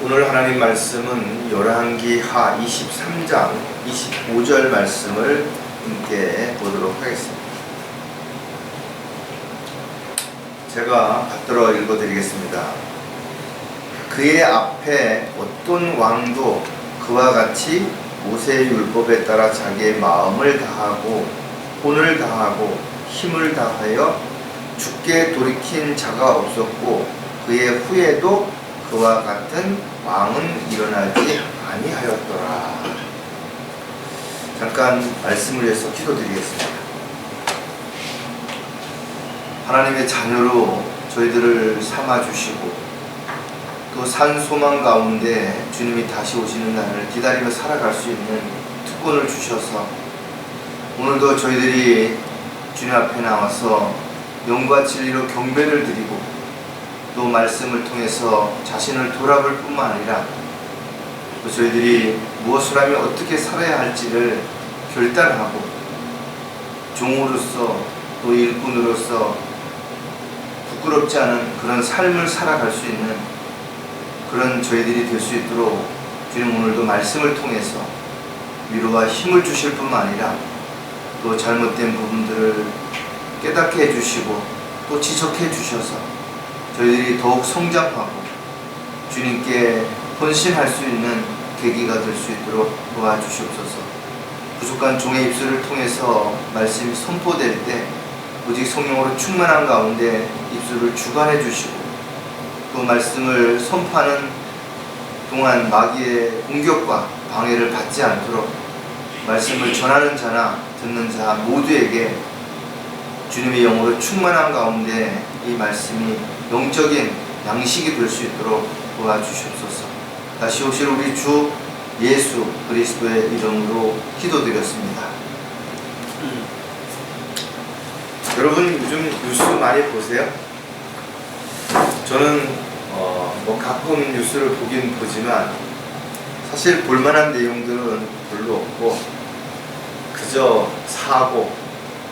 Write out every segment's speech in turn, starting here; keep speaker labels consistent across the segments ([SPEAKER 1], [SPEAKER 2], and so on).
[SPEAKER 1] 오늘 하나님 말씀은 열왕기하 23장 25절 말씀을 함께 보도록 하겠습니다. 제가 받들어 읽어드리겠습니다. 그의 앞에 어떤 왕도 그와 같이 모세의 율법에 따라 자기의 마음을 다하고 혼을 다하고 힘을 다하여 주께 돌이킨 자가 없었고 그의 후에도 그와 같은 왕은 일어나지 아니하였더라. 잠깐 말씀을 위해서 기도드리겠습니다. 하나님의 자녀로 저희들을 삼아주시고 또 산소망 가운데 주님이 다시 오시는 날을 기다리며 살아갈 수 있는 특권을 주셔서 오늘도 저희들이 주님 앞에 나와서 영과 진리로 경배를 드리고 또 말씀을 통해서 자신을 돌아볼 뿐만 아니라 또 저희들이 무엇을 하면 어떻게 살아야 할지를 결단하고 종으로서 또 일꾼으로서 부끄럽지 않은 그런 삶을 살아갈 수 있는 그런 저희들이 될 수 있도록 주님 오늘도 말씀을 통해서 위로와 힘을 주실 뿐만 아니라 또 잘못된 부분들을 깨닫게 해주시고 또 지적해 주셔서 저희들이 더욱 성장하고 주님께 헌신할 수 있는 계기가 될 수 있도록 도와주시옵소서. 부족한 종의 입술을 통해서 말씀이 선포될 때 오직 성령으로 충만한 가운데 입술을 주관해 주시고 그 말씀을 선포하는 동안 마귀의 공격과 방해를 받지 않도록 말씀을 전하는 자나 듣는 자 모두에게 주님의 영으로 충만한 가운데 이 말씀이 영적인 양식이 될 수 있도록 도와주시옵소서. 다시 오실 우리 주 예수 그리스도의 이름으로 기도드렸습니다. 여러분 요즘 뉴스 많이 보세요? 저는 가끔 뉴스를 보긴 보지만 사실 볼만한 내용들은 별로 없고 그저 사고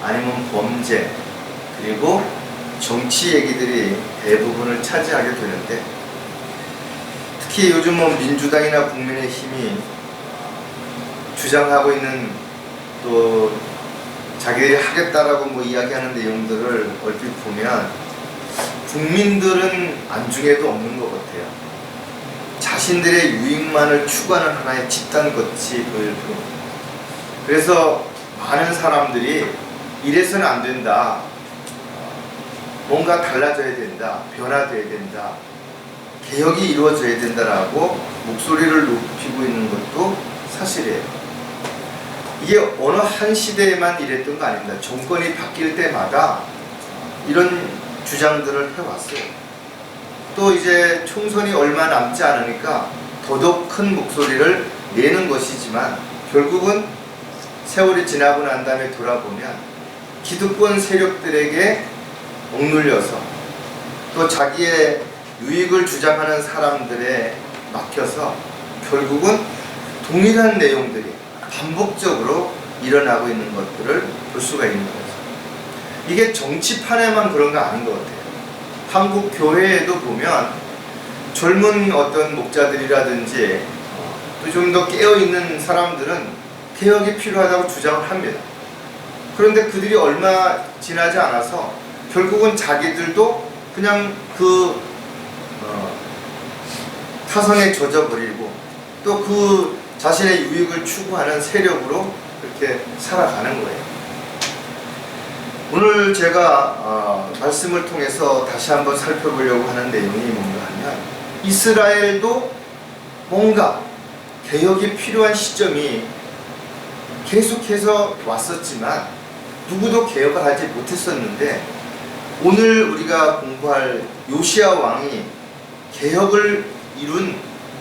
[SPEAKER 1] 아니면 범죄 그리고 정치 얘기들이 대부분을 차지하게 되는데 특히 요즘 민주당이나 국민의힘이 주장하고 있는 또 자기들이 하겠다라고 이야기하는 내용들을 얼핏 보면 국민들은 안중에도 없는 것 같아요. 자신들의 유익만을 추구하는 하나의 집단같이 보이고 그래서 많은 사람들이 이래서는 안 된다. 뭔가 달라져야 된다. 변화돼야 된다. 개혁이 이루어져야 된다라고 목소리를 높이고 있는 것도 사실이에요. 이게 어느 한 시대에만 이랬던 거 아닙니다. 정권이 바뀔 때마다 이런 주장들을 해왔어요. 또 이제 총선이 얼마 남지 않으니까 더더욱 큰 목소리를 내는 것이지만 결국은 세월이 지나고 난 다음에 돌아보면 기득권 세력들에게 억눌려서 또 자기의 유익을 주장하는 사람들에 막혀서 결국은 동일한 내용들이 반복적으로 일어나고 있는 것들을 볼 수가 있는 거죠. 이게 정치판에만 그런 거 아닌 것 같아요. 한국 교회에도 보면 젊은 어떤 목자들이라든지 또 좀 더 깨어있는 사람들은 개혁이 필요하다고 주장을 합니다. 그런데 그들이 얼마 지나지 않아서 결국은 자기들도 그냥 타성에 젖어버리고 또 그 자신의 유익을 추구하는 세력으로 그렇게 살아가는 거예요. 오늘 제가 말씀을 통해서 다시 한번 살펴보려고 하는 내용이 뭔가 하면 이스라엘도 뭔가 개혁이 필요한 시점이 계속해서 왔었지만 누구도 개혁을 하지 못했었는데 오늘 우리가 공부할 요시야 왕이 개혁을 이룬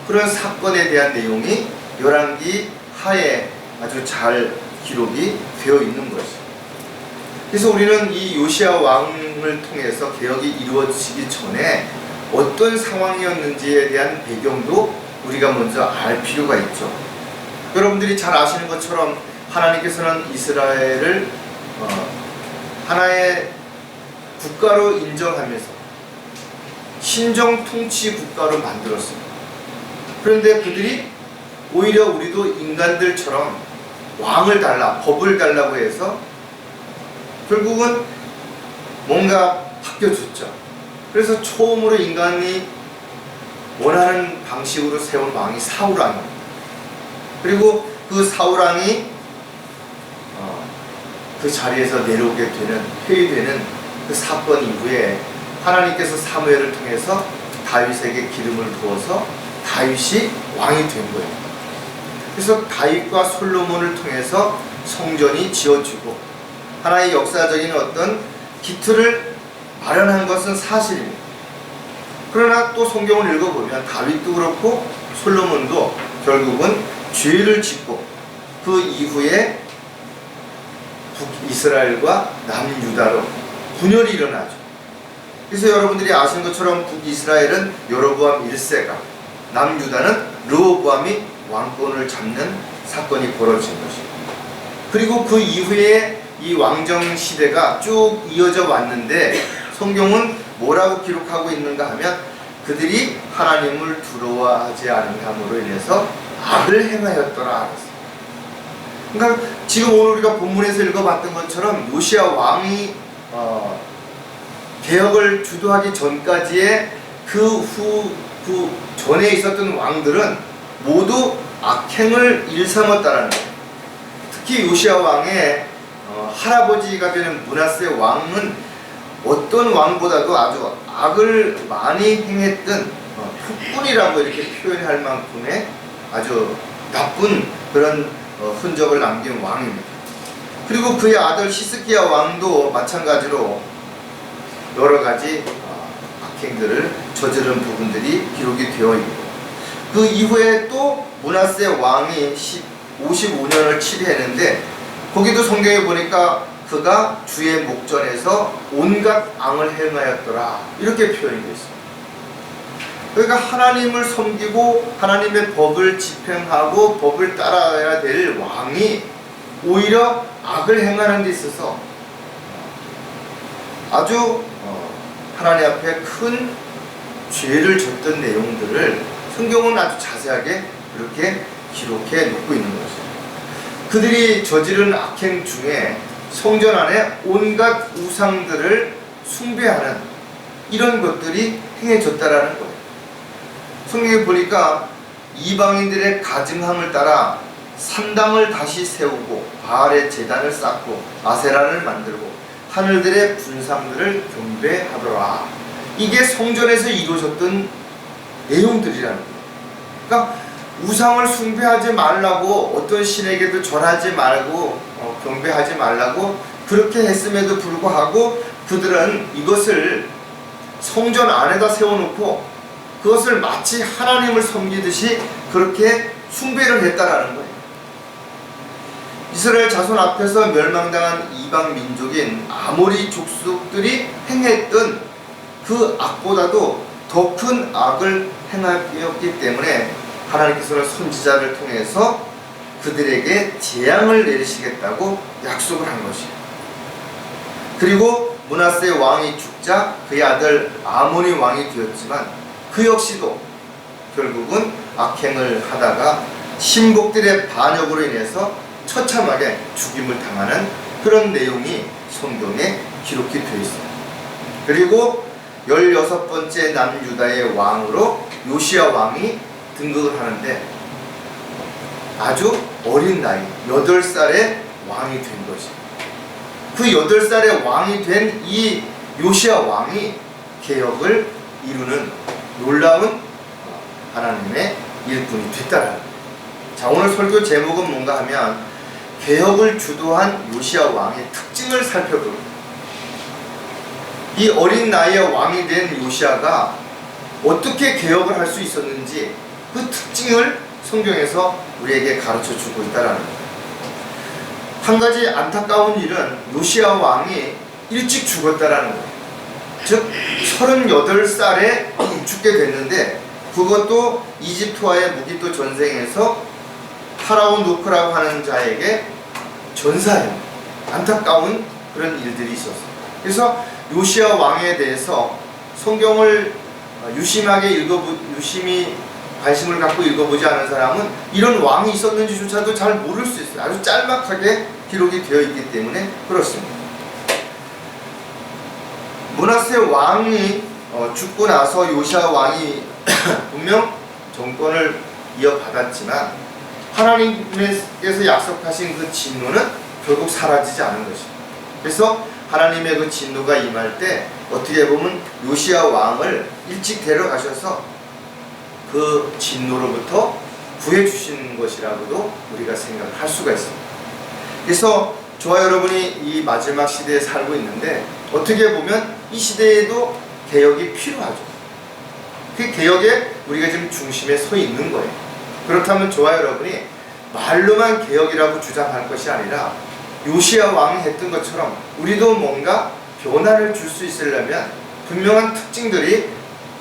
[SPEAKER 1] 그런 사건에 대한 내용이 열왕기 하에 아주 잘 기록이 되어 있는 것이죠. 그래서 우리는 이 요시야 왕을 통해서 개혁이 이루어지기 전에 어떤 상황이었는지에 대한 배경도 우리가 먼저 알 필요가 있죠. 여러분들이 잘 아시는 것처럼 하나님께서는 이스라엘을 하나의 국가로 인정하면서 신정 통치 국가로 만들었습니다. 그런데 그들이 오히려 우리도 인간들처럼 왕을 달라, 법을 달라고 해서 결국은 뭔가 바뀌어졌죠. 그래서 처음으로 인간이 원하는 방식으로 세운 왕이 사울왕입니다. 그리고 그 사울왕이 그 자리에서 내려오게 되는, 회유되는 그 사건 이후에 하나님께서 사무엘을 통해서 다윗에게 기름을 부어서 다윗이 왕이 된 거예요. 그래서 다윗과 솔로몬을 통해서 성전이 지어지고 하나의 역사적인 어떤 기틀을 마련한 것은 사실입니다. 그러나 또 성경을 읽어보면 다윗도 그렇고 솔로몬도 결국은 죄를 짓고 그 이후에 북이스라엘과 남유다로 분열이 일어나죠. 그래서 여러분들이 아시는 것처럼 북이스라엘은 여로보암 1세가, 남유다는 르호보암이 왕권을 잡는 사건이 벌어진 것이고, 그리고 그 이후에 이 왕정 시대가 쭉 이어져 왔는데 성경은 뭐라고 기록하고 있는가 하면 그들이 하나님을 두려워하지 않음으로 인해서 악을 행하였더라. 그러니까 지금 오늘 우리가 본문에서 읽어봤던 것처럼 요시야 왕이 개혁을 주도하기 전까지의 그 전에 있었던 왕들은 모두 악행을 일삼았다는 거예요. 특히 요시야 왕의 할아버지가 되는 므낫세 왕은 어떤 왕보다도 아주 악을 많이 행했던 흑군이라고 이렇게 표현할 만큼의 아주 나쁜 그런 흔적을 남긴 왕입니다. 그리고 그의 아들 히스기야 왕도 마찬가지로 여러 가지 악행들을 저지른 부분들이 기록이 되어 있고, 그 이후에 또 므낫세 왕이 55년을 치리했는데 거기도 성경에 보니까 그가 주의 목전에서 온갖 악을 행하였더라 이렇게 표현이 되어 있습니다. 그러니까 하나님을 섬기고 하나님의 법을 집행하고 법을 따라야 될 왕이 오히려 악을 행하는 데 있어서 아주 하나님 앞에 큰 죄를 졌던 내용들을 성경은 아주 자세하게 그렇게 기록해 놓고 있는 것이죠. 그들이 저지른 악행 중에 성전 안에 온갖 우상들을 숭배하는 이런 것들이 행해졌다라는 거예요. 성경에 보니까 이방인들의 가증함을 따라 산당을 다시 세우고 바알의 제단을 쌓고 아세라를 만들고 하늘들의 분상들을 경배하더라. 이게 성전에서 이루어졌던 내용들이라는 거예요. 그러니까 우상을 숭배하지 말라고, 어떤 신에게도 절하지 말고 경배하지 말라고 그렇게 했음에도 불구하고 그들은 이것을 성전 안에다 세워놓고 그것을 마치 하나님을 섬기듯이 그렇게 숭배를 했다라는 거예요. 이스라엘 자손 앞에서 멸망당한 이방 민족인 아모리 족속들이 행했던 그 악보다도 더 큰 악을 행하였기 때문에 하나님께서는 선지자를 통해서 그들에게 재앙을 내리시겠다고 약속을 한 것이에요. 그리고 므낫세 왕이 죽자 그의 아들 아몬이 왕이 되었지만 그 역시도 결국은 악행을 하다가 신복들의 반역으로 인해서 처참하게 죽임을 당하는 그런 내용이 성경에 기록이 되어 있어요. 그리고 16번째 남유다의 왕으로 요시야 왕이 등극을 하는데 아주 어린 나이 8살의 왕이 된 것이에요. 그 8살의 왕이 된 이 요시야 왕이 개혁을 이루는 놀라운 하나님의 일꾼이 됐다는 거예요. 자, 오늘 설교 제목은 뭔가 하면 개혁을 주도한 요시야 왕의 특징을 살펴봅니다. 이 어린 나이에 왕이 된 요시야가 어떻게 개혁을 할 수 있었는지 그 특징을 성경에서 우리에게 가르쳐 주고 있다는 거예요. 한 가지 안타까운 일은 요시야 왕이 일찍 죽었다라는 거예요. 즉 38살에 죽게 됐는데 그것도 이집트와의 무기토 전쟁에서 파라오 노크라고 하는 자에게 전사해요. 안타까운 그런 일들이 있었어요. 그래서 요시야 왕에 대해서 성경을 유심히 관심을 갖고 읽어보지 않은 사람은 이런 왕이 있었는지조차도 잘 모를 수 있어요. 아주 짤막하게 기록이 되어 있기 때문에 그렇습니다. 므낫세 왕이 죽고 나서 요시야 왕이 분명 정권을 이어받았지만 하나님께서 약속하신 그 진노는 결국 사라지지 않은 것입니다. 그래서 하나님의 그 진노가 임할 때 어떻게 보면 요시야 왕을 일찍 데려가셔서 그 진노로부터 구해주신 것이라고도 우리가 생각할 수가 있습니다. 그래서 저와 여러분이 이 마지막 시대에 살고 있는데 어떻게 보면 이 시대에도 개혁이 필요하죠. 그 개혁에 우리가 지금 중심에 서 있는 거예요. 그렇다면 저와 여러분이 말로만 개혁이라고 주장할 것이 아니라 요시야 왕이 했던 것처럼 우리도 뭔가 변화를 줄 수 있으려면 분명한 특징들이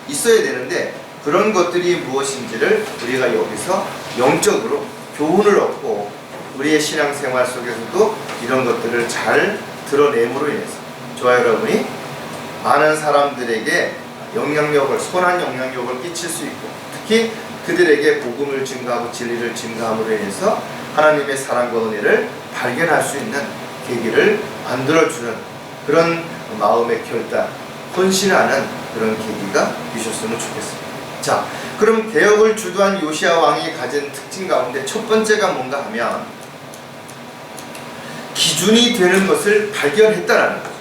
[SPEAKER 1] 있어야 되는데 그런 것들이 무엇인지를 우리가 여기서 영적으로 교훈을 얻고 우리의 신앙생활 속에서도 이런 것들을 잘 드러냄으로 인해서 저와 여러분이 많은 사람들에게 선한 영향력을 끼칠 수 있고 특히 그들에게 복음을 증가하고 진리를 증가함으로 인해서 하나님의 사랑과 은혜를 발견할 수 있는 계기를 만들어주는 그런 마음의 결단, 헌신하는 그런 계기가 되셨으면 좋겠습니다. 자, 그럼 개혁을 주도한 요시야 왕이 가진 특징 가운데 첫 번째가 뭔가 하면 기준이 되는 것을 발견했다라는 거죠.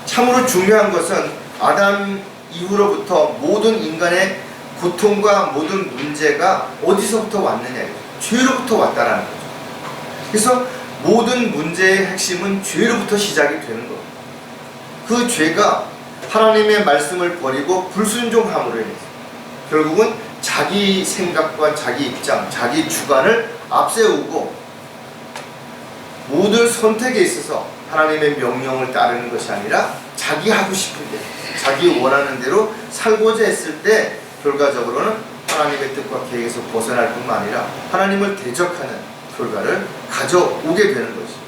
[SPEAKER 1] 참으로 중요한 것은 아담 이후로부터 모든 인간의 고통과 모든 문제가 어디서부터 왔느냐, 죄로부터 왔다라는 거죠. 그래서 모든 문제의 핵심은 죄로부터 시작이 되는 거예요. 그 죄가 하나님의 말씀을 버리고 불순종함으로 인해서 결국은 자기 생각과 자기 입장, 자기 주관을 앞세우고 모든 선택에 있어서 하나님의 명령을 따르는 것이 아니라 자기 하고 싶은 대로, 자기 원하는 대로 살고자 했을 때 결과적으로는 하나님의 뜻과 계획에서 벗어날 뿐만 아니라 하나님을 대적하는 결과를 가져오게 되는 것입니다.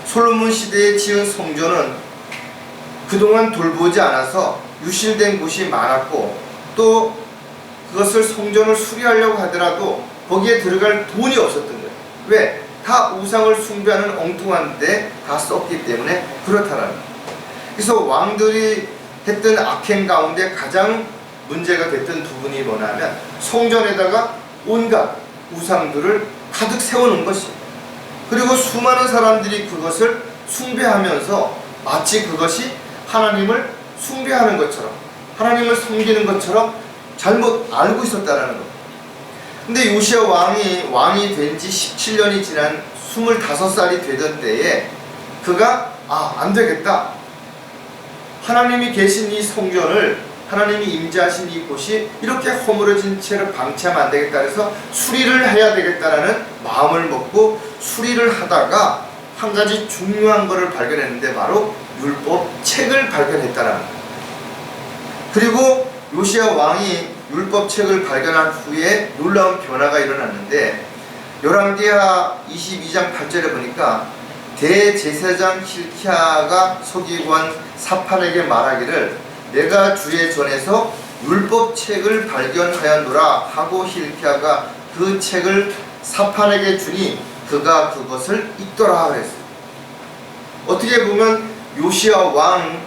[SPEAKER 1] 솔로몬 시대에 지은 성전은 그동안 돌보지 않아서 유실된 곳이 많았고 또 그것을 성전을 수리하려고 하더라도 거기에 들어갈 돈이 없었던 거예요. 왜? 다 우상을 숭배하는 엉뚱한 데 다 썼기 때문에 그렇다라는 거예요. 그래서 왕들이 했던 악행 가운데 가장 문제가 됐던 부분이 뭐냐면 성전에다가 온갖 우상들을 가득 세우는 것이에요. 그리고 수많은 사람들이 그것을 숭배하면서 마치 그것이 하나님을 숭배하는 것처럼 하나님을 섬기는 것처럼 잘못 알고 있었다라는 것. 근데 요시야 왕이 된 지 17년이 지난 25살이 되던 때에 그가 안 되겠다. 하나님이 계신 이 성전을 하나님이 임재하신 이곳이 이렇게 허물어진 채로 방치하면 안 되겠다 해서 수리를 해야 되겠다라는 마음을 먹고 수리를 하다가 한 가지 중요한 것을 발견했는데 바로 율법 책을 발견했다라는 거예요. 그리고 요시야 왕이 율법 책을 발견한 후에 놀라운 변화가 일어났는데 열왕기하 22장 8절에 보니까 대제사장 hilki야가 서기관 사판에게 말하기를 내가 주의 전에서 율법 책을 발견하였노라 하고 hilki야가 그 책을 사판에게 주니 그가 그것을 읽더라 그랬어요. 어떻게 보면 요시야 왕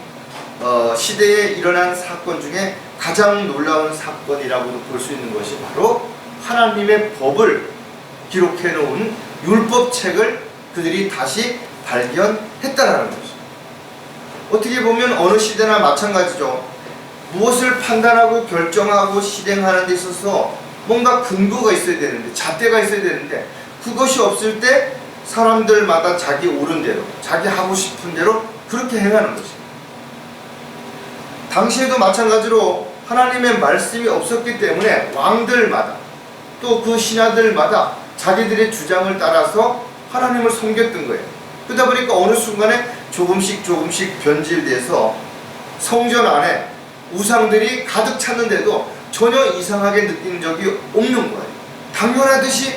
[SPEAKER 1] 시대에 일어난 사건 중에 가장 놀라운 사건이라고도 볼 수 있는 것이 바로 하나님의 법을 기록해 놓은 율법책을 그들이 다시 발견했다라는 것이죠. 어떻게 보면 어느 시대나 마찬가지죠. 무엇을 판단하고 결정하고 실행하는 데 있어서 뭔가 근거가 있어야 되는데 잣대가 있어야 되는데 그것이 없을 때 사람들마다 자기 옳은 대로 자기 하고 싶은 대로 그렇게 행하는 것입니다. 당시에도 마찬가지로 하나님의 말씀이 없었기 때문에 왕들마다 또 그 신하들마다 자기들의 주장을 따라서 하나님을 섬겼던 거예요. 그러다 보니까 어느 순간에 조금씩 변질돼서 성전 안에 우상들이 가득 찼는데도 전혀 이상하게 느낀 적이 없는 거예요. 당연하듯이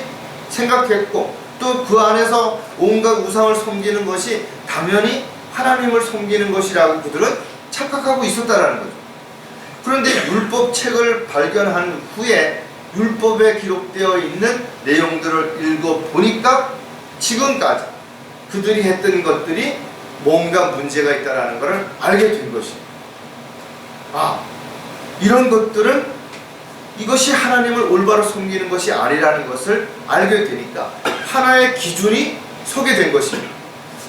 [SPEAKER 1] 생각했고 또 그 안에서 온갖 우상을 섬기는 것이 당연히 하나님을 섬기는 것이라고 그들은 착각하고 있었다라는 거죠. 그런데 율법책을 발견한 후에 율법에 기록되어 있는 내용들을 읽어보니까 지금까지 그들이 했던 것들이 뭔가 문제가 있다는 것을 알게 된 것입니다. 아, 이런 것들은 이것이 하나님을 올바로 섬기는 것이 아니라는 것을 알게 되니까 하나의 기준이 서게 된 것입니다.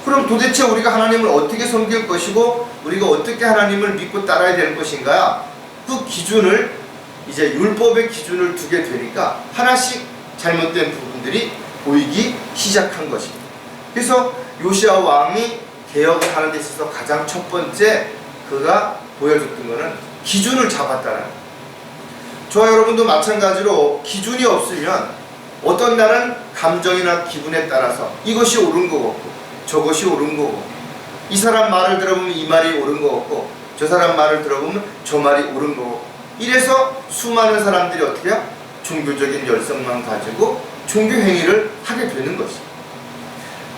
[SPEAKER 1] 그럼 도대체 우리가 하나님을 어떻게 섬길 것이고 우리가 어떻게 하나님을 믿고 따라야 되는 것인가? 그 기준을 이제 율법의 기준을 두게 되니까 하나씩 잘못된 부분들이 보이기 시작한 것입니다. 그래서 요시야 왕이 개혁을 하는 데 있어서 가장 첫 번째 그가 보여줬던 것은 기준을 잡았다는 거예요. 저와 여러분도 마찬가지로 기준이 없으면 어떤 날은 감정이나 기분에 따라서 이것이 옳은 거 같고 저것이 옳은 거고, 이 사람 말을 들어보면 이 말이 옳은 거 같고 저 사람 말을 들어보면 저 말이 옳은 거고, 이래서 수많은 사람들이 어떻게 해요? 종교적인 열성만 가지고 종교 행위를 하게 되는 것이죠.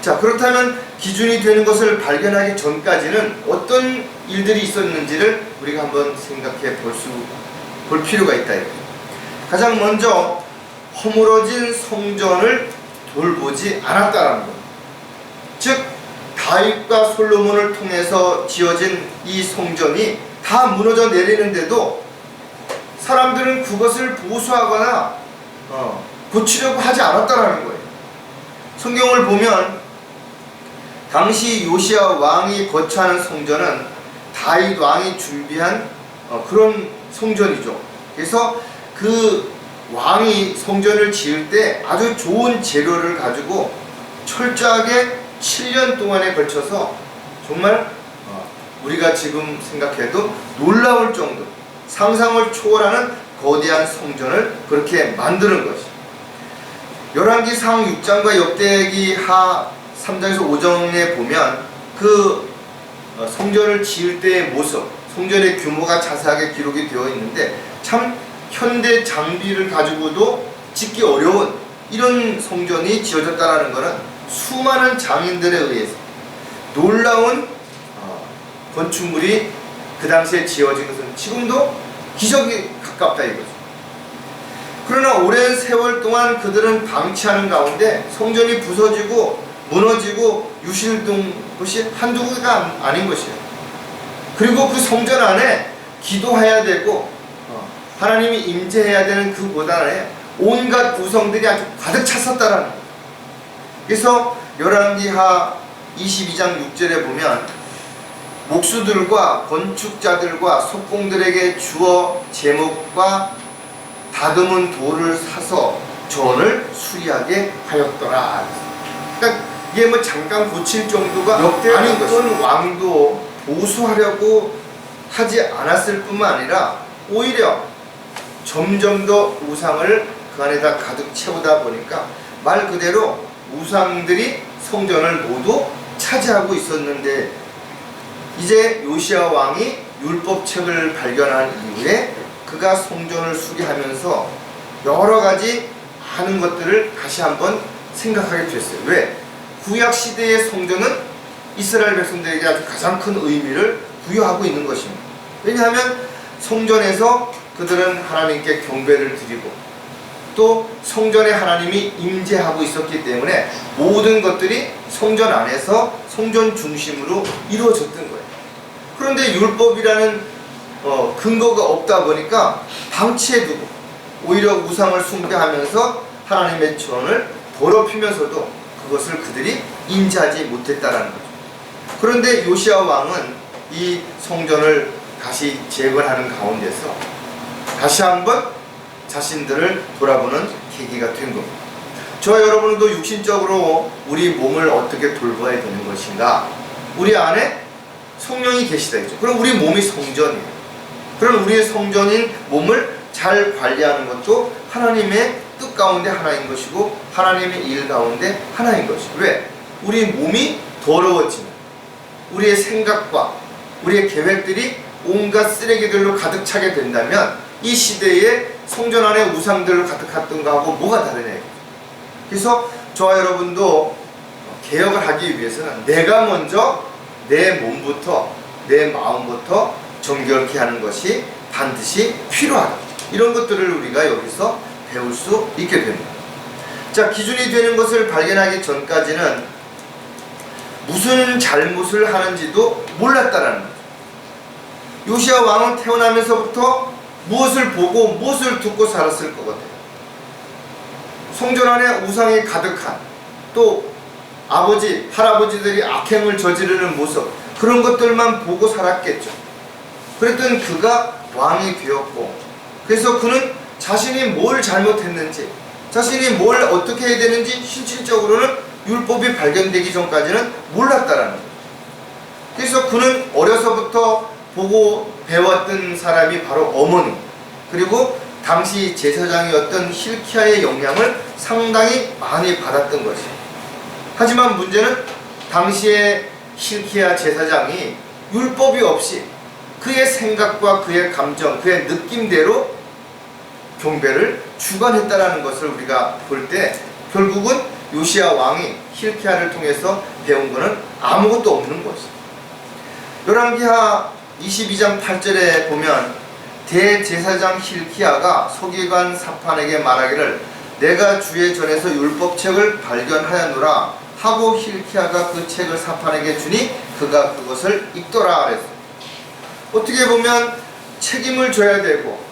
[SPEAKER 1] 자, 그렇다면 기준이 되는 것을 발견하기 전까지는 어떤 일들이 있었는지를 우리가 한번 생각해 볼 필요가 있다 이거죠. 가장 먼저 허물어진 성전을 돌보지 않았다라는 것. 즉 다윗과 솔로몬을 통해서 지어진 이 성전이 다 무너져 내리는데도 사람들은 그것을 보수하거나 고치려고 하지 않았다라는 거예요. 성경을 보면 당시 요시야 왕이 거처하는 성전은 다윗 왕이 준비한 그런 성전이죠. 그래서 그 왕이 성전을 지을 때 아주 좋은 재료를 가지고 철저하게 7년 동안에 걸쳐서 정말 우리가 지금 생각해도 놀라울 정도, 상상을 초월하는 거대한 성전을 그렇게 만드는 것이. 열왕기상 6장과 역대기하 3장에서 5장에 보면 그 성전을 지을 때의 모습, 성전의 규모가 자세하게 기록이 되어 있는데 참 현대 장비를 가지고도 짓기 어려운 이런 성전이 지어졌다는 것은 수많은 장인들에 의해서 놀라운 건축물이 그 당시에 지어진 것은 지금도 기적에 가깝다 이거죠. 그러나 오랜 세월 동안 그들은 방치하는 가운데 성전이 부서지고 무너지고 유실된 것이 한두 개가 아닌 것이에요. 그리고 그 성전 안에 기도해야 되고 하나님이 임재해야 되는 그 고단에 온갖 구성들이 아주 가득 찼었다라는 거예요. 그래서 열왕기하 22장 6절에 보면 목수들과 건축자들과 석공들에게 주어 제목과 다듬은 돌을 사서 전을 수리하게 하였더라. 그러니까 이게 뭐 잠깐 고칠 정도가 아닌 것은 왕도 보수하려고 하지 않았을 뿐만 아니라 오히려 점점 더 우상을 그 안에다 가득 채우다 보니까 말 그대로 우상들이 성전을 모두 차지하고 있었는데, 이제 요시야 왕이 율법책을 발견한 이후에 그가 성전을 수리하면서 여러 가지 하는 것들을 다시 한번 생각하게 됐어요. 왜? 구약 시대의 성전은 이스라엘 백성들에게 아주 가장 큰 의미를 부여하고 있는 것입니다. 왜냐하면 성전에서 그들은 하나님께 경배를 드리고 또 성전에 하나님이 임재하고 있었기 때문에 모든 것들이 성전 안에서 성전 중심으로 이루어졌던 거예요. 그런데 율법이라는 근거가 없다 보니까 방치해두고 오히려 우상을 숭배하면서 하나님의 전을 더럽히면서도 그것을 그들이 인지하지 못했다라는 거죠. 그런데 요시야 왕은 이 성전을 다시 재건하는 가운데서 다시 한번 자신들을 돌아보는 계기가 된 겁니다. 저와 여러분도 육신적으로 우리 몸을 어떻게 돌봐야 되는 것인가? 우리 안에 성령이 계시다 했죠. 그럼 우리 몸이 성전이에요. 그럼 우리의 성전인 몸을 잘 관리하는 것도 하나님의 뜻 가운데 하나인 것이고 하나님의 일 가운데 하나인 것이죠. 왜? 우리 몸이 더러워지면 우리의 생각과 우리의 계획들이 온갖 쓰레기들로 가득 차게 된다면 이 시대에 성전 안에 우상들로 가득했던 거하고 뭐가 다르냐. 그래서 저와 여러분도 개혁을 하기 위해서는 내가 먼저 내 몸부터 내 마음부터 정결케 하는 것이 반드시 필요하다. 이런 것들을 우리가 여기서 배울 수 있게 됩니다. 자, 기준이 되는 것을 발견하기 전까지는 무슨 잘못을 하는지도 몰랐다라는 거죠. 요시야 왕은 태어나면서부터 무엇을 보고 무엇을 듣고 살았을 것 같아요. 성전 안에 우상이 가득한, 또 아버지, 할아버지들이 악행을 저지르는 모습, 그런 것들만 보고 살았겠죠. 그랬던 그가 왕이 되었고, 그래서 그는 자신이 뭘 잘못했는지, 자신이 뭘 어떻게 해야 되는지 실질적으로는 율법이 발견되기 전까지는 몰랐다라는 거예요. 그래서 그는 어려서부터 보고 배웠던 사람이 바로 어머니, 그리고 당시 제사장이었던 hilkiah의 영향을 상당히 많이 받았던 것이에요. 하지만 문제는 당시의 hilkiah 제사장이 율법이 없이 그의 생각과 그의 감정, 그의 느낌대로 경배를 주관했다라는 것을 우리가 볼 때 결국은 요시야 왕이 hilkiah를 통해서 배운 것은 아무것도 없는 것이에요. 열왕기하 22장 8절에 보면 대제사장 hilkiah가 서기관 사판에게 말하기를 내가 주의 전에서 율법책을 발견하였노라 하고 hilkiah가 그 책을 사판에게 주니 그가 그것을 읽더라 그랬어요. 어떻게 보면 책임을 져야 되고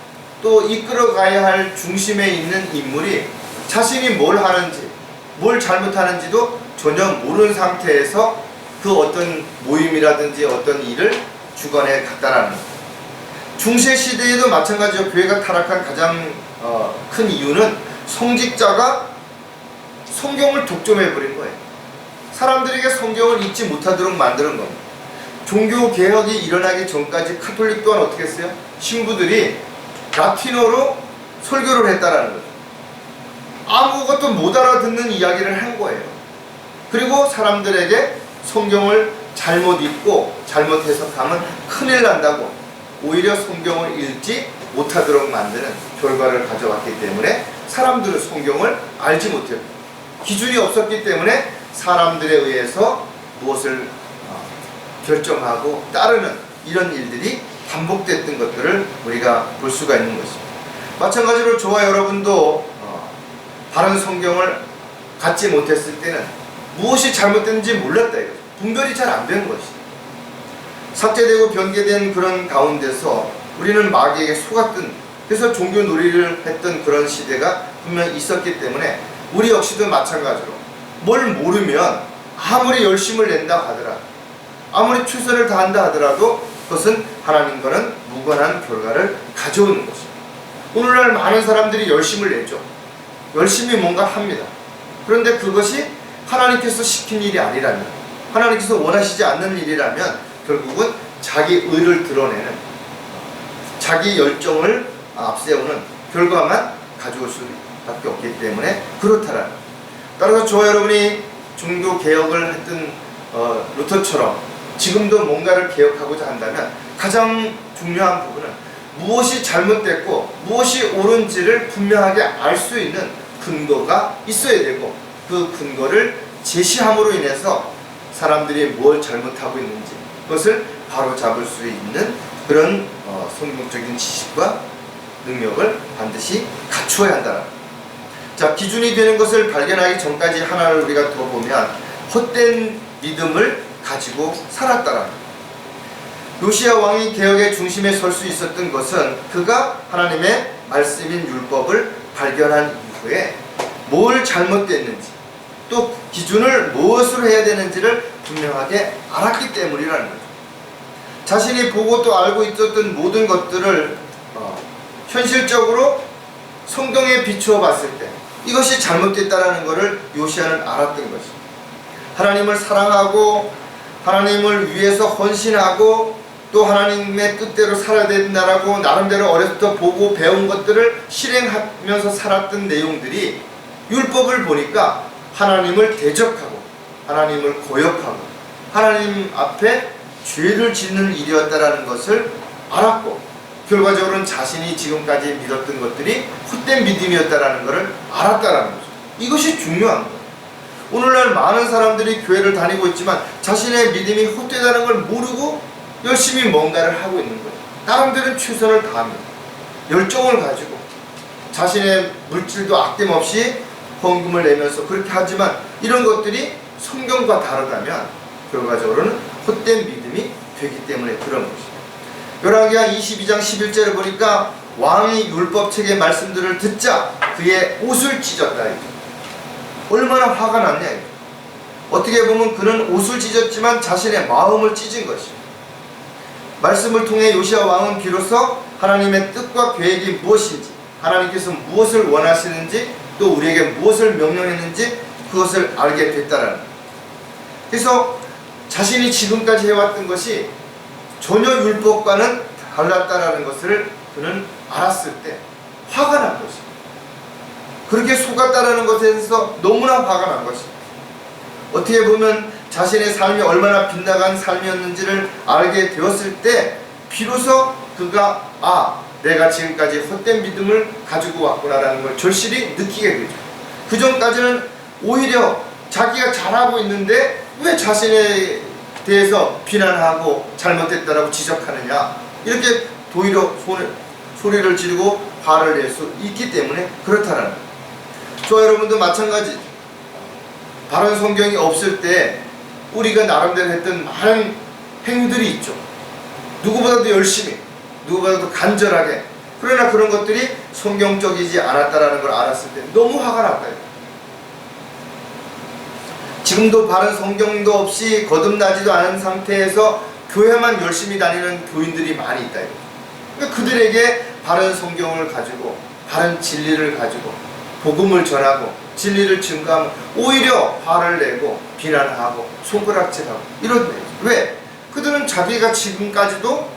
[SPEAKER 1] 또 이끌어가야 할 중심에 있는 인물이 자신이 뭘 하는지, 뭘 잘못하는지도 전혀 모르는 상태에서 그 어떤 모임이라든지 어떤 일을 주관해 갔다라는 거예요. 중세 시대에도 마찬가지로 교회가 타락한 가장 큰 이유는 성직자가 성경을 독점해버린 거예요. 사람들에게 성경을 읽지 못하도록 만드는 겁니다. 종교개혁이 일어나기 전까지 카톨릭 또한 어떻게 했어요? 신부들이 라틴어로 설교를 했다라는 거죠. 아무것도 못 알아듣는 이야기를 한 거예요. 그리고 사람들에게 성경을 잘못 읽고 잘못 해석하면 큰일 난다고 오히려 성경을 읽지 못하도록 만드는 결과를 가져왔기 때문에 사람들은 성경을 알지 못해요. 기준이 없었기 때문에 사람들에 의해서 무엇을 결정하고 따르는 이런 일들이 반복됐던 것들을 우리가 볼 수가 있는 것입니다. 마찬가지로 저와 여러분도 바른 성경을 갖지 못했을 때는 무엇이 잘못됐는지 몰랐다 이거죠. 분별이 잘 안 되는 것이죠. 삭제되고 변개된 그런 가운데서 우리는 마귀에게 속았던, 그래서 종교 놀이를 했던 그런 시대가 분명히 있었기 때문에 우리 역시도 마찬가지로 뭘 모르면 아무리 열심을 낸다 하더라도, 아무리 최선을 다한다 하더라도 그것은 하나님과는 무관한 결과를 가져오는 것입니다. 오늘날 많은 사람들이 열심을 내죠. 열심히 뭔가 합니다. 그런데 그것이 하나님께서 시킨 일이 아니라면, 하나님께서 원하시지 않는 일이라면 결국은 자기 의를 드러내는, 자기 열정을 앞세우는 결과만 가져올 수밖에 없기 때문에 그렇다라는 거예요. 따라서 저와 여러분이 종교 개혁을 했던 루터처럼 지금도 뭔가를 개혁하고자 한다면 가장 중요한 부분은 무엇이 잘못됐고 무엇이 옳은지를 분명하게 알 수 있는 근거가 있어야 되고, 그 근거를 제시함으로 인해서 사람들이 뭘 잘못하고 있는지 그것을 바로 잡을 수 있는 그런 성경적인 지식과 능력을 반드시 갖추어야 한다. 자, 기준이 되는 것을 발견하기 전까지 하나를 우리가 더 보면 헛된 믿음을 가지고 살았다라는 거예요. 요시야 왕이 개혁의 중심에 설 수 있었던 것은 그가 하나님의 말씀인 율법을 발견한 이후에 뭘 잘못됐는지, 또 기준을 무엇으로 해야 되는지를 분명하게 알았기 때문이라는 거죠. 자신이 보고 또 알고 있었던 모든 것들을 현실적으로 성경에 비추어 봤을 때 이것이 잘못됐다라는 것을 요시야는 알았던 것입니다. 하나님을 사랑하고 하나님을 위해서 헌신하고 또 하나님의 뜻대로 살아야 된다라고 나름대로 어렸을 때 보고 배운 것들을 실행하면서 살았던 내용들이 율법을 보니까 하나님을 대적하고 하나님을 거역하고 하나님 앞에 죄를 짓는 일이었다라는 것을 알았고, 결과적으로는 자신이 지금까지 믿었던 것들이 헛된 믿음이었다라는 것을 알았다라는 거죠. 이것이 중요한 거예요. 오늘날 많은 사람들이 교회를 다니고 있지만 자신의 믿음이 헛되다는 걸 모르고 열심히 뭔가를 하고 있는 거예요. 나름대로 최선을 다합니다. 열정을 가지고 자신의 물질도 아낌없이 헌금을 내면서 그렇게 하지만 이런 것들이 성경과 다르다면 결과적으로는 헛된 믿음이 되기 때문에 그런 것입니다. 열왕기하 22장 11절을 보니까 왕이 율법책의 말씀들을 듣자 그의 옷을 찢었다. 얼마나 화가 났냐. 어떻게 보면 그는 옷을 찢었지만 자신의 마음을 찢은 것입니다. 말씀을 통해 요시야 왕은 비로소 하나님의 뜻과 계획이 무엇인지, 하나님께서 무엇을 원하시는지, 또 우리에게 무엇을 명령했는지 그것을 알게 됐다라는 거예요. 그래서 자신이 지금까지 해왔던 것이 전혀 율법과는 달랐다라는 것을 그는 알았을 때 화가 난 것입니다. 그렇게 속았다라는 것에 대해서 너무나 화가 난 것입니다. 어떻게 보면 자신의 삶이 얼마나 빗나간 삶이었는지를 알게 되었을 때 비로소 그가 내가 지금까지 헛된 믿음을 가지고 왔구나라는 걸 절실히 느끼게 되죠. 그 전까지는 오히려 자기가 잘하고 있는데 왜 자신에 대해서 비난하고 잘못됐다라고 지적하느냐, 이렇게 도리어 소리를 지르고 화를 낼 수 있기 때문에 그렇다라는 거예요. 저와 여러분도 마찬가지. 바른 성경이 없을 때 우리가 나름대로 했던 많은 행위들이 있죠. 누구보다도 열심히, 누구보다도 간절하게. 그러나 그런 것들이 성경적이지 않았다라는 걸 알았을 때 너무 화가 났다. 지금도 바른 성경도 없이 거듭나지도 않은 상태에서 교회만 열심히 다니는 교인들이 많이 있다. 그러니까 그들에게 바른 성경을 가지고, 바른 진리를 가지고 복음을 전하고 진리를 증거하면 오히려 화를 내고 비난하고 손가락질하고 이런. 왜? 그들은 자기가 지금까지도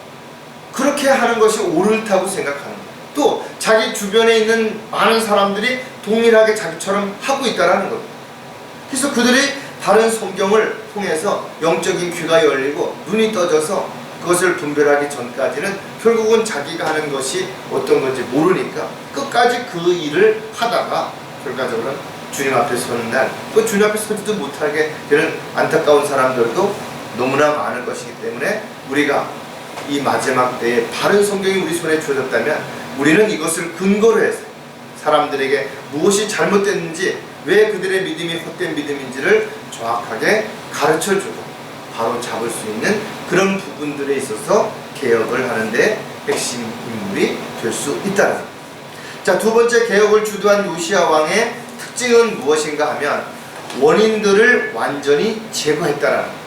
[SPEAKER 1] 그렇게 하는 것이 옳다고 생각하는 거예요. 또 자기 주변에 있는 많은 사람들이 동일하게 자기처럼 하고 있다는 겁니다. 그래서 그들이 다른 성경을 통해서 영적인 귀가 열리고 눈이 떠져서 그것을 분별하기 전까지는 결국은 자기가 하는 것이 어떤 건지 모르니까 끝까지 그 일을 하다가 결과적으로는 주님 앞에 서는 날, 또 주님 앞에 서지도 못하게 되는 안타까운 사람들도 너무나 많은 것이기 때문에 우리가 이 마지막 때에 바른 성경이 우리 손에 주어졌다면 우리는 이것을 근거로 해서 사람들에게 무엇이 잘못됐는지, 왜 그들의 믿음이 헛된 믿음인지를 정확하게 가르쳐주고 바로 잡을 수 있는 그런 부분들에 있어서 개혁을 하는데 핵심 인물이 될 수 있다는 겁니다. 자, 두 번째 개혁을 주도한 요시야 왕의 특징은 무엇인가 하면 원인들을 완전히 제거했다는 겁니다.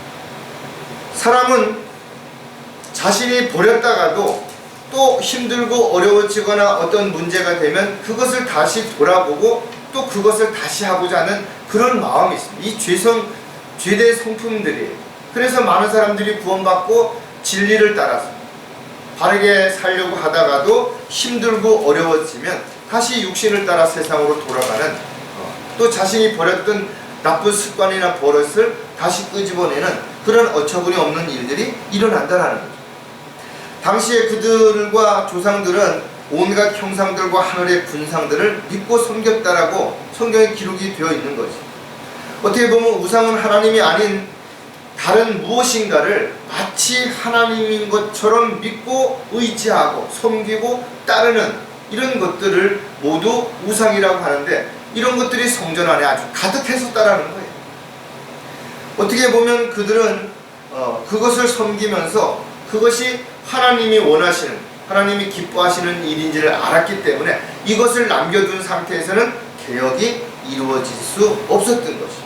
[SPEAKER 1] 사람은 자신이 버렸다가도 또 힘들고 어려워지거나 어떤 문제가 되면 그것을 다시 돌아보고 또 그것을 다시 하고자 하는 그런 마음이 있습니다. 이 죄의 성품들이에요. 그래서 많은 사람들이 구원받고 진리를 따라서 바르게 살려고 하다가도 힘들고 어려워지면 다시 육신을 따라 세상으로 돌아가는, 또 자신이 버렸던 나쁜 습관이나 버릇을 다시 끄집어내는 그런 어처구니 없는 일들이 일어난다는 거죠. 당시에 그들과 조상들은 온갖 형상들과 하늘의 군상들을 믿고 섬겼다라고 성경에 기록이 되어 있는 거지. 어떻게 보면 우상은 하나님이 아닌 다른 무엇인가를 마치 하나님인 것처럼 믿고 의지하고 섬기고 따르는 이런 것들을 모두 우상이라고 하는데, 이런 것들이 성전 안에 아주 가득했었다라는 거예요. 어떻게 보면 그들은 그것을 섬기면서 그것이 하나님이 원하시는, 하나님이 기뻐하시는 일인지를 알았기 때문에 이것을 남겨둔 상태에서는 개혁이 이루어질 수 없었던 것이죠.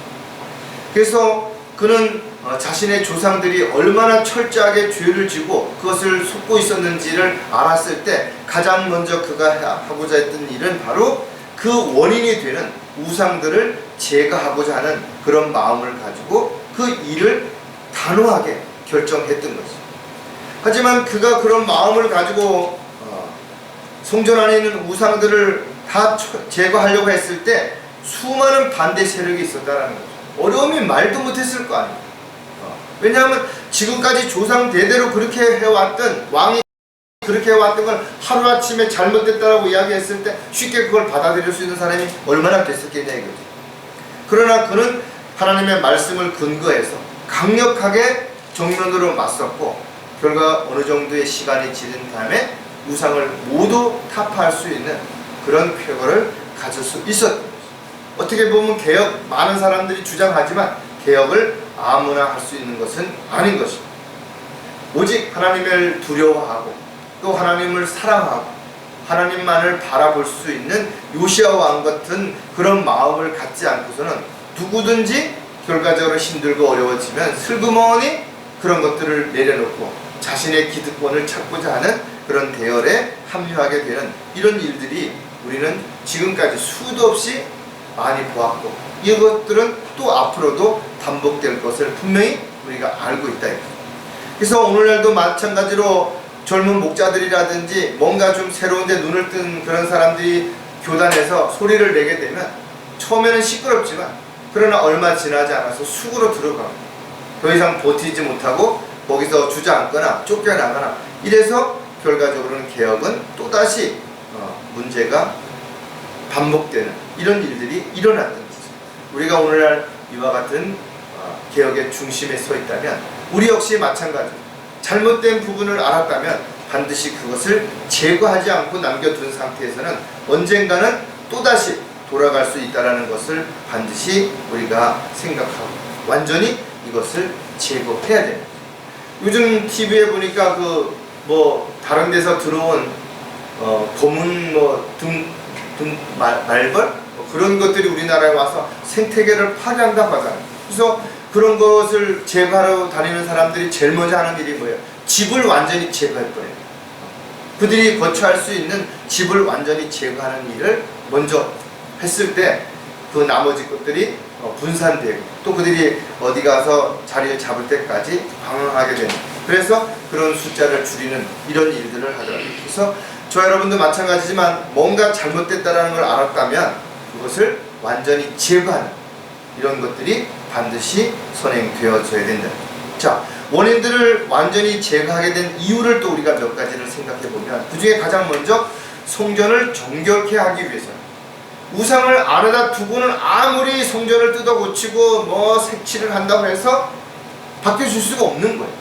[SPEAKER 1] 그래서 그는 자신의 조상들이 얼마나 철저하게 죄를 지고 그것을 속고 있었는지를 알았을 때 가장 먼저 그가 하고자 했던 일은 바로 그 원인이 되는 우상들을 제거하고자 하는 그런 마음을 가지고 그 일을 단호하게 결정했던 것이죠. 하지만 그가 그런 마음을 가지고 성전 안에 있는 우상들을 다 제거하려고 했을 때 수많은 반대 세력이 있었다는 거죠. 어려움이 말도 못했을 거 아니에요. 왜냐하면 지금까지 조상 대대로 그렇게 해왔던, 왕이 그렇게 해왔던 걸 하루아침에 잘못됐다라고 이야기했을 때 쉽게 그걸 받아들일 수 있는 사람이 얼마나 됐었겠냐 이거죠. 그러나 그는 하나님의 말씀을 근거해서 강력하게 정면으로 맞섰고, 결과 어느 정도의 시간이 지난 다음에 우상을 모두 타파할 수 있는 그런 쾌거를 가질 수 있었던 거죠. 어떻게 보면 개혁, 많은 사람들이 주장하지만 개혁을 아무나 할 수 있는 것은 아닌 것입니다. 오직 하나님을 두려워하고 또 하나님을 사랑하고 하나님만을 바라볼 수 있는 요시야 왕 같은 그런 마음을 갖지 않고서는 누구든지 결과적으로 힘들고 어려워지면 슬그머니 그런 것들을 내려놓고 자신의 기득권을 찾고자 하는 그런 대열에 합류하게 되는 이런 일들이 우리는 지금까지 수도 없이 많이 보았고, 이것들은 또 앞으로도 반복될 것을 분명히 우리가 알고 있다. 그래서 오늘날도 마찬가지로 젊은 목자들이라든지 뭔가 좀 새로운 데 눈을 뜬 그런 사람들이 교단에서 소리를 내게 되면 처음에는 시끄럽지만 그러나 얼마 지나지 않아서 숙으로 들어가고 더 이상 버티지 못하고 거기서 주저앉거나 쫓겨나거나 이래서 결과적으로는 개혁은 또다시 문제가 반복되는 이런 일들이 일어났던 거죠. 우리가 오늘날 이와 같은 개혁의 중심에 서 있다면 우리 역시 마찬가지로 잘못된 부분을 알았다면 반드시 그것을 제거하지 않고 남겨둔 상태에서는 언젠가는 또다시 돌아갈 수 있다는 것을 반드시 우리가 생각하고 완전히 이것을 제거해야 됩니다. 요즘 TV에 보니까 다른 데서 들어온 검은 말벌 그런 것들이 우리나라에 와서 생태계를 파괴한다고 하잖아요. 그래서 그런 것을 제거하러 다니는 사람들이 제일 먼저 하는 일이 뭐예요? 집을 완전히 제거해버려요. 그들이 거처할 수 있는 집을 완전히 제거하는 일을 먼저 했을 때 그 나머지 것들이 분산되고 또 그들이 어디 가서 자리를 잡을 때까지 방황하게 되는, 그래서 그런 숫자를 줄이는 이런 일들을 하더라고요. 그래서 저 여러분도 마찬가지지만 뭔가 잘못됐다는 걸 알았다면 그것을 완전히 제거하는 이런 것들이 반드시 선행되어져야 된다. 자, 원인들을 완전히 제거하게 된 이유를 또 우리가 몇 가지를 생각해 보면 그 중에 가장 먼저 성전을 정결케 하기 위해서 우상을 안에다 두고는 아무리 성전을 뜯어 고치고 색칠을 한다고 해서 바뀌어질 수가 없는 거예요.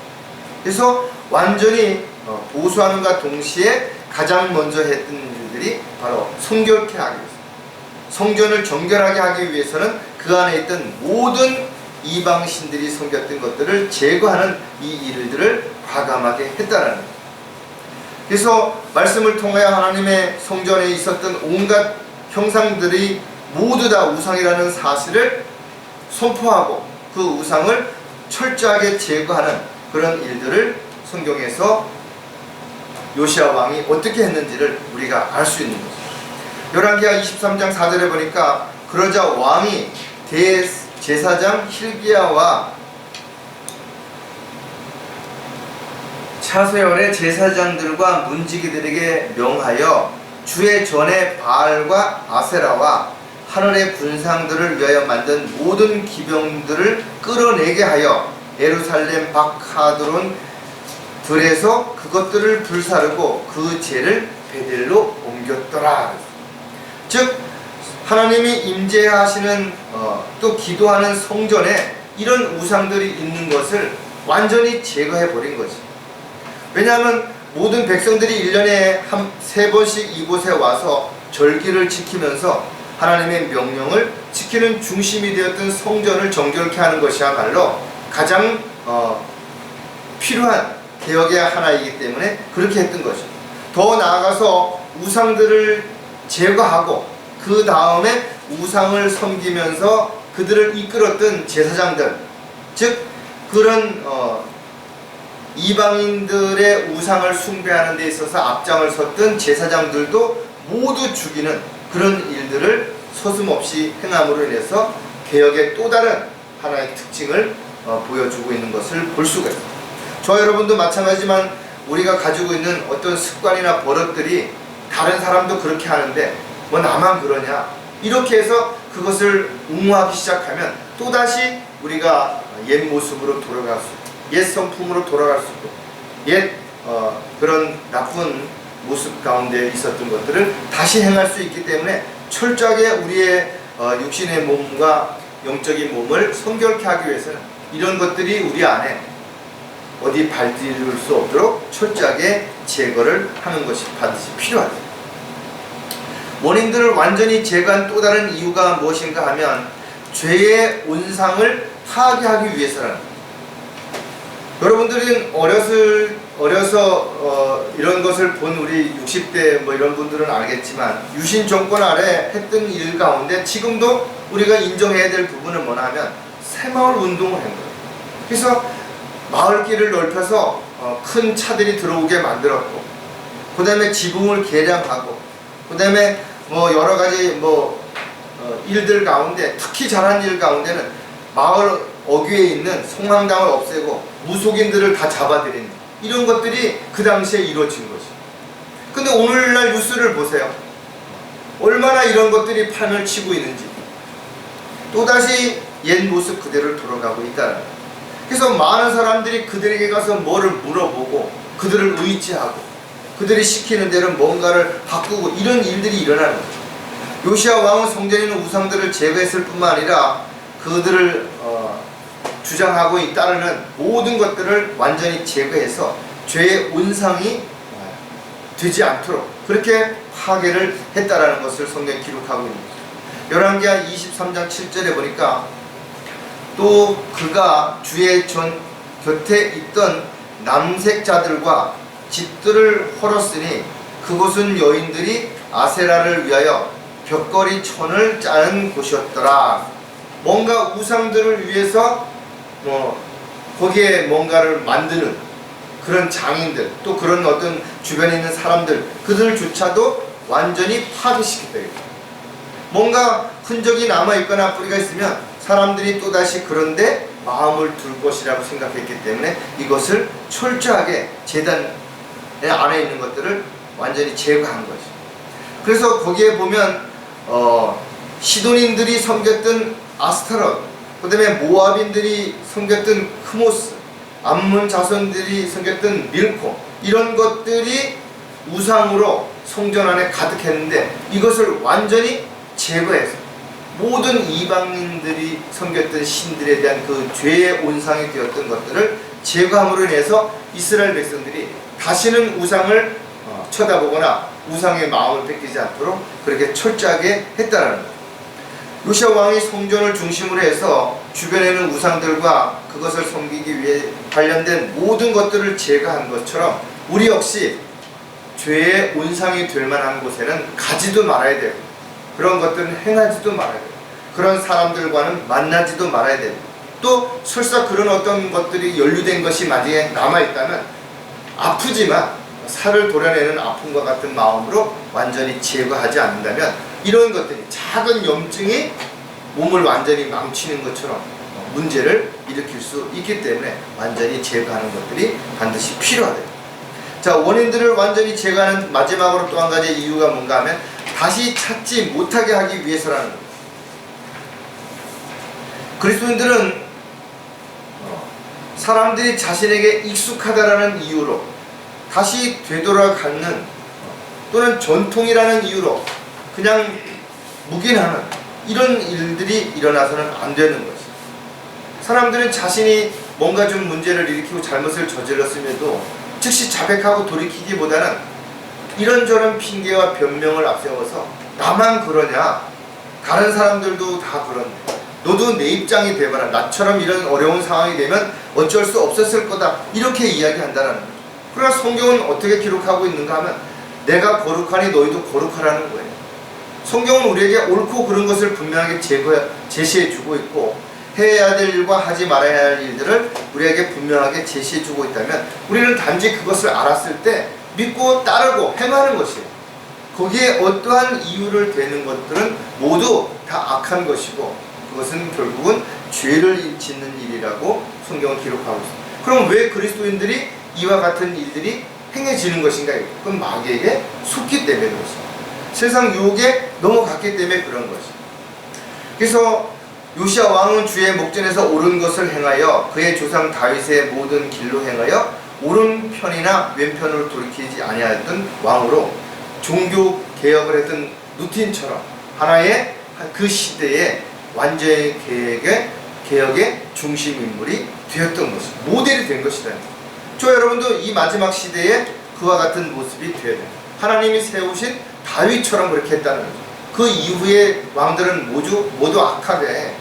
[SPEAKER 1] 그래서 완전히 보수하는과 동시에 가장 먼저 했던 일들이 바로 성결케 하기 위해서, 성전을 정결하게 하기 위해서는 그 안에 있던 모든 이방신들이 섬겼던 것들을 제거하는 이 일들을 과감하게 했다는 거예요. 그래서 말씀을 통하여 하나님의 성전에 있었던 온갖 형상들이 모두 다 우상이라는 사실을 선포하고 그 우상을 철저하게 제거하는 그런 일들을 성경에서 요시야 왕이 어떻게 했는지를 우리가 알 수 있는 거죠. 열왕기하 23장 4절에 보니까 그러자 왕이 대제사장 hil기야와 차세월의 제사장들과 문지기들에게 명하여 주의 전에 바알과 아세라와 하늘의 군상들을 위하여 만든 모든 기병들을 끌어내게 하여 예루살렘 박하드론 들에서 그것들을 불사르고 그 죄를 베델로 옮겼더라. 즉 하나님이 임재하시는 또 기도하는 성전에 이런 우상들이 있는 것을 완전히 제거해 버린 거지. 왜냐하면 모든 백성들이 1년에 3번씩 이곳에 와서 절기를 지키면서 하나님의 명령을 지키는 중심이 되었던 성전을 정결케 하는 것이야말로 가장 필요한 개혁의 하나이기 때문에 그렇게 했던 것이죠. 더 나아가서 우상들을 제거하고 그 다음에 우상을 섬기면서 그들을 이끌었던 제사장들, 즉 그런 이방인들의 우상을 숭배하는 데 있어서 앞장을 섰던 제사장들도 모두 죽이는 그런 일들을 서슴없이 행함으로 인해서 개혁의 또 다른 하나의 특징을 보여주고 있는 것을 볼 수가 있습니다. 저 여러분도 마찬가지지만 우리가 가지고 있는 어떤 습관이나 버릇들이 다른 사람도 그렇게 하는데 나만 그러냐 이렇게 해서 그것을 옹호하기 시작하면 또다시 우리가 옛 모습으로 돌아갈 수 있고 옛 성품으로 돌아갈 수 있고 옛 그런 나쁜 모습 가운데 있었던 것들을 다시 행할 수 있기 때문에 철저하게 우리의 육신의 몸과 영적인 몸을 성결케 하기 위해서는 이런 것들이 우리 안에 어디 발디딜 수 없도록 철저하게 제거를 하는 것이 반드시 필요하다. 원인들을 완전히 제거한 또 다른 이유가 무엇인가 하면 죄의 온상을 파괴하기 위해서라는 거예요. 여러분들은 어려서 이런 것을 본 우리 60대 뭐 이런 분들은 알겠지만 유신 정권 아래 했던 일 가운데 지금도 우리가 인정해야 될 부분은 뭐냐 하면 새마을 운동을 한 거예요. 그래서 마을길을 넓혀서 큰 차들이 들어오게 만들었고, 그 다음에 지붕을 개량하고, 그 다음에 뭐 여러 가지 일들 가운데 특히 잘한 일 가운데는 마을 어귀에 있는 성황당을 없애고 무속인들을 다 잡아들이는 이런 것들이 그 당시에 이루어진 거죠. 근데 오늘날 뉴스를 보세요. 얼마나 이런 것들이 판을 치고 있는지. 또다시 옛 모습 그대로 돌아가고 있다는 거예요. 그래서 많은 사람들이 그들에게 가서 뭐를 물어보고 그들을 의지하고 그들이 시키는 대로 뭔가를 바꾸고 이런 일들이 일어나는 거죠. 요시야 왕은 성전에 있는 우상들을 제거했을 뿐만 아니라 그들을 주장하고 따르는 모든 것들을 완전히 제거해서 죄의 온상이 되지 않도록 그렇게 파괴를 했다라는 것을 성경에 기록하고 있는 거죠. 열왕기하 23장 7절에 보니까 또 그가 주의 곁에 있던 남색자들과 집들을 헐었으니 그곳은 여인들이 아세라를 위하여 벽걸이 천을 짜는 곳이었더라. 뭔가 우상들을 위해서 거기에 뭔가를 만드는 그런 장인들, 또 그런 어떤 주변에 있는 사람들, 그들조차도 완전히 파괴시켰다. 뭔가 흔적이 남아있거나 뿌리가 있으면 사람들이 또다시 그런데 마음을 둘 것이라고 생각했기 때문에 이것을 철저하게 제단 안에 있는 것들을 완전히 제거한 거죠. 그래서 거기에 보면 시돈인들이 섬겼던 아스타롯, 그 다음에 모압인들이 섬겼던 크모스, 암몬 자손들이 섬겼던 밀코, 이런 것들이 우상으로 성전 안에 가득했는데 이것을 완전히 제거해서 모든 이방인들이 섬겼던 신들에 대한 그 죄의 온상이 되었던 것들을 제거함으로 인해서 이스라엘 백성들이 다시는 우상을 쳐다보거나 우상의 마음을 뺏기지 않도록 그렇게 철저하게 했다는 거예요. 요시야 왕이 성전을 중심으로 해서 주변에는 우상들과 그것을 섬기기 위해 관련된 모든 것들을 제거한 것처럼 우리 역시 죄의 온상이 될 만한 곳에는 가지도 말아야 되고 그런 것들은 행하지도 말아야 되고 그런 사람들과는 만나지도 말아야 되고 또 설사 그런 어떤 것들이 연루된 것이 만약에 남아있다면 아프지만 살을 도려내는 아픔과 같은 마음으로 완전히 제거하지 않는다면 이런 것들이 작은 염증이 몸을 완전히 망치는 것처럼 문제를 일으킬 수 있기 때문에 완전히 제거하는 것들이 반드시 필요하다. 자, 원인들을 완전히 제거하는 마지막으로 또 한 가지 이유가 뭔가 하면 다시 찾지 못하게 하기 위해서라는 겁니다. 그리스도인들은 사람들이 자신에게 익숙하다라는 이유로 다시 되돌아가는 또는 전통이라는 이유로 그냥 묵인하는 이런 일들이 일어나서는 안 되는 거지. 사람들은 자신이 뭔가 좀 문제를 일으키고 잘못을 저질렀음에도 즉시 자백하고 돌이키기보다는 이런저런 핑계와 변명을 앞세워서 나만 그러냐, 다른 사람들도 다 그런데 너도 내 입장이 돼봐라, 나처럼 이런 어려운 상황이 되면 어쩔 수 없었을 거다, 이렇게 이야기한다는 거죠. 그러나 성경은 어떻게 기록하고 있는가 하면 내가 거룩하니 너희도 거룩하라는 거예요. 성경은 우리에게 옳고 그른 것을 분명하게 제시해주고 있고 해야 될 일과 하지 말아야 할 일들을 우리에게 분명하게 제시해주고 있다면 우리는 단지 그것을 알았을 때 믿고 따르고 행하는 것이에요. 거기에 어떠한 이유를 대는 것들은 모두 다 악한 것이고 그것은 결국은 죄를 짓는 일이라고 성경은 기록하고 있습니다. 그럼 왜 그리스도인들이 이와 같은 일들이 행해지는 것인가? 그건 마귀에게 속기 때문에 그렇습니다. 세상 유혹에 넘어갔기 때문에 그런 것입니다. 그래서 요시야 왕은 주의 목전에서 옳은 것을 행하여 그의 조상 다윗의 모든 길로 행하여 오른편이나 왼편으로 돌이키지 아니하였던 왕으로 종교 개혁을 했던 누틴처럼 하나의 그 시대의 완전히 개혁의 중심 인물이 되었던 것입니다. 모델이 된 것이다. 저 여러분도 이 마지막 시대에 그와 같은 모습이 되어야 됩니다. 하나님이 세우신 다윗처럼 그렇게 했다는 거죠. 그 이후에 왕들은 모두 악하게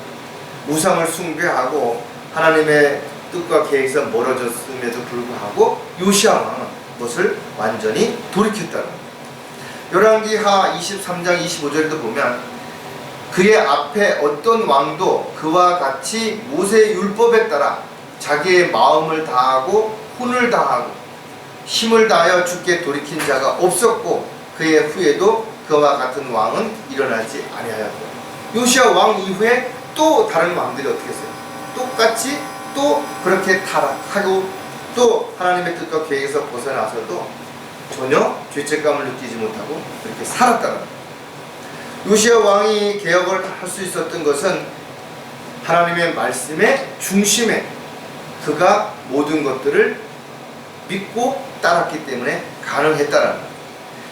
[SPEAKER 1] 우상을 숭배하고 하나님의 뜻과 계획에서 멀어졌음에도 불구하고 요시야 왕은 그것을 완전히 돌이켰다는 거예요. 열왕기하 23장 25절에도 보면 그의 앞에 어떤 왕도 그와 같이 모세의 율법에 따라 자기의 마음을 다하고 혼을 다하고 힘을 다하여 주께 돌이킨 자가 없었고 그의 후에도 그와 같은 왕은 일어나지 아니하였고, 요시야 왕 이후에 또 다른 왕들이 어떻게 했어요? 똑같이 또 그렇게 타락하고 또 하나님의 뜻과 계획에서 벗어나서도 전혀 죄책감을 느끼지 못하고 그렇게 살았다는 거예요. 요시야 왕이 개혁을 할 수 있었던 것은 하나님의 말씀의 중심에 그가 모든 것들을 믿고 따랐기 때문에 가능했다는 거예요.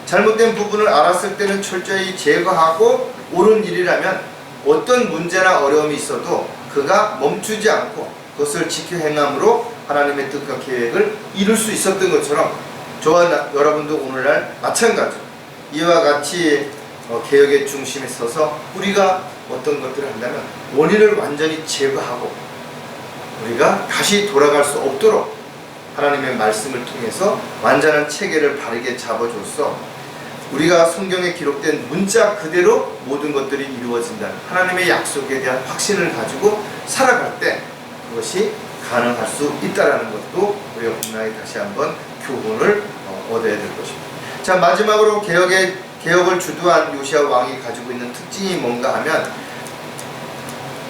[SPEAKER 1] 잘못된 부분을 알았을 때는 철저히 제거하고 옳은 일이라면 어떤 문제나 어려움이 있어도 그가 멈추지 않고 그것을 지켜 행함으로 하나님의 뜻과 계획을 이룰 수 있었던 것처럼 저와 여러분도 오늘날 마찬가지로 이와 같이 개혁의 중심에 서서 우리가 어떤 것들을 한다면 원인을 완전히 제거하고 우리가 다시 돌아갈 수 없도록 하나님의 말씀을 통해서 완전한 체계를 바르게 잡아줘서 우리가 성경에 기록된 문자 그대로 모든 것들이 이루어진다는 하나님의 약속에 대한 확신을 가지고 살아갈 때 그것이 가능할 수 있다는 것도 우리가 분명히 다시 한번 교훈을 얻어야 될 것입니다. 자, 마지막으로 개혁을 주도한 요시야 왕이 가지고 있는 특징이 뭔가 하면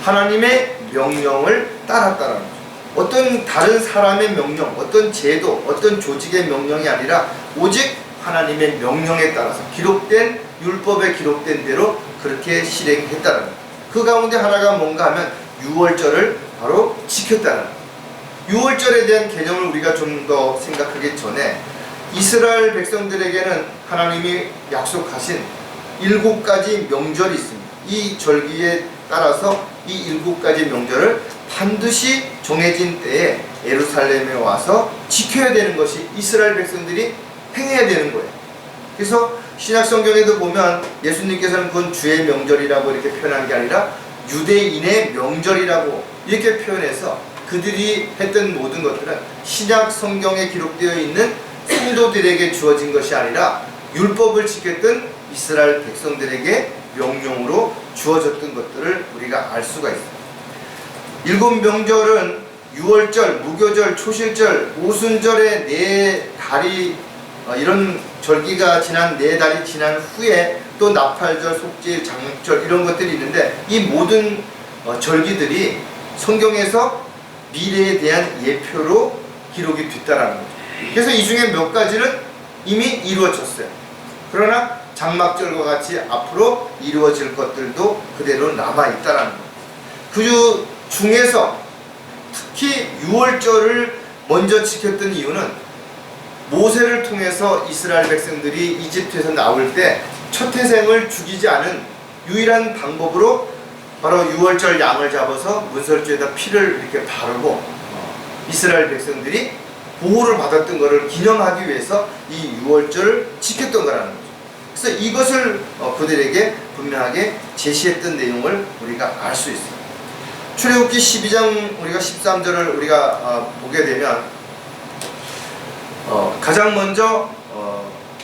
[SPEAKER 1] 하나님의 명령을 따랐다는 거죠. 어떤 다른 사람의 명령, 어떤 제도, 어떤 조직의 명령이 아니라 오직 하나님의 명령에 따라서 기록된 율법에 기록된 대로 그렇게 실행했다는 거예요. 그 가운데 하나가 뭔가 하면 유월절을 바로 지켰다는 거예요. 유월절에 대한 개념을 우리가 좀 더 생각하기 전에 이스라엘 백성들에게는 하나님이 약속하신 7가지 명절이 있습니다. 이 절기에 따라서 이 7가지 명절을 반드시 정해진 때에 예루살렘에 와서 지켜야 되는 것이 이스라엘 백성들이 행해야 되는 거예요. 그래서 신약 성경에도 보면 예수님께서는 그건 주의 명절이라고 이렇게 표현한 게 아니라 유대인의 명절이라고 이렇게 표현해서 그들이 했던 모든 것들은 신약 성경에 기록되어 있는 성도들에게 주어진 것이 아니라 율법을 지켰던 이스라엘 백성들에게 명령으로 주어졌던 것들을 우리가 알 수가 있습니다. 7명절은 유월절, 무교절, 초실절, 오순절의 4달이 이런 절기가 지난 4달이 지난 후에 또 나팔절, 속죄일, 장육절 이런 것들이 있는데 이 모든 절기들이 성경에서 미래에 대한 예표로 기록이 됐다라는 거죠. 그래서 이 중에 몇 가지는 이미 이루어졌어요. 그러나 장막절과 같이 앞으로 이루어질 것들도 그대로 남아있다라는 거예요. 그 중에서 특히 유월절을 먼저 지켰던 이유는 모세를 통해서 이스라엘 백성들이 이집트에서 나올 때 첫 태생을 죽이지 않은 유일한 방법으로 바로 유월절 양을 잡아서 문설주에다 피를 이렇게 바르고 이스라엘 백성들이 보호를 받았던 것을 기념하기 위해서 이 유월절을 지켰던 거라는 거죠. 그래서 이것을 그들에게 분명하게 제시했던 내용을 우리가 알 수 있어요. 출애굽기 12장 우리가 13절을 우리가 보게 되면 가장 먼저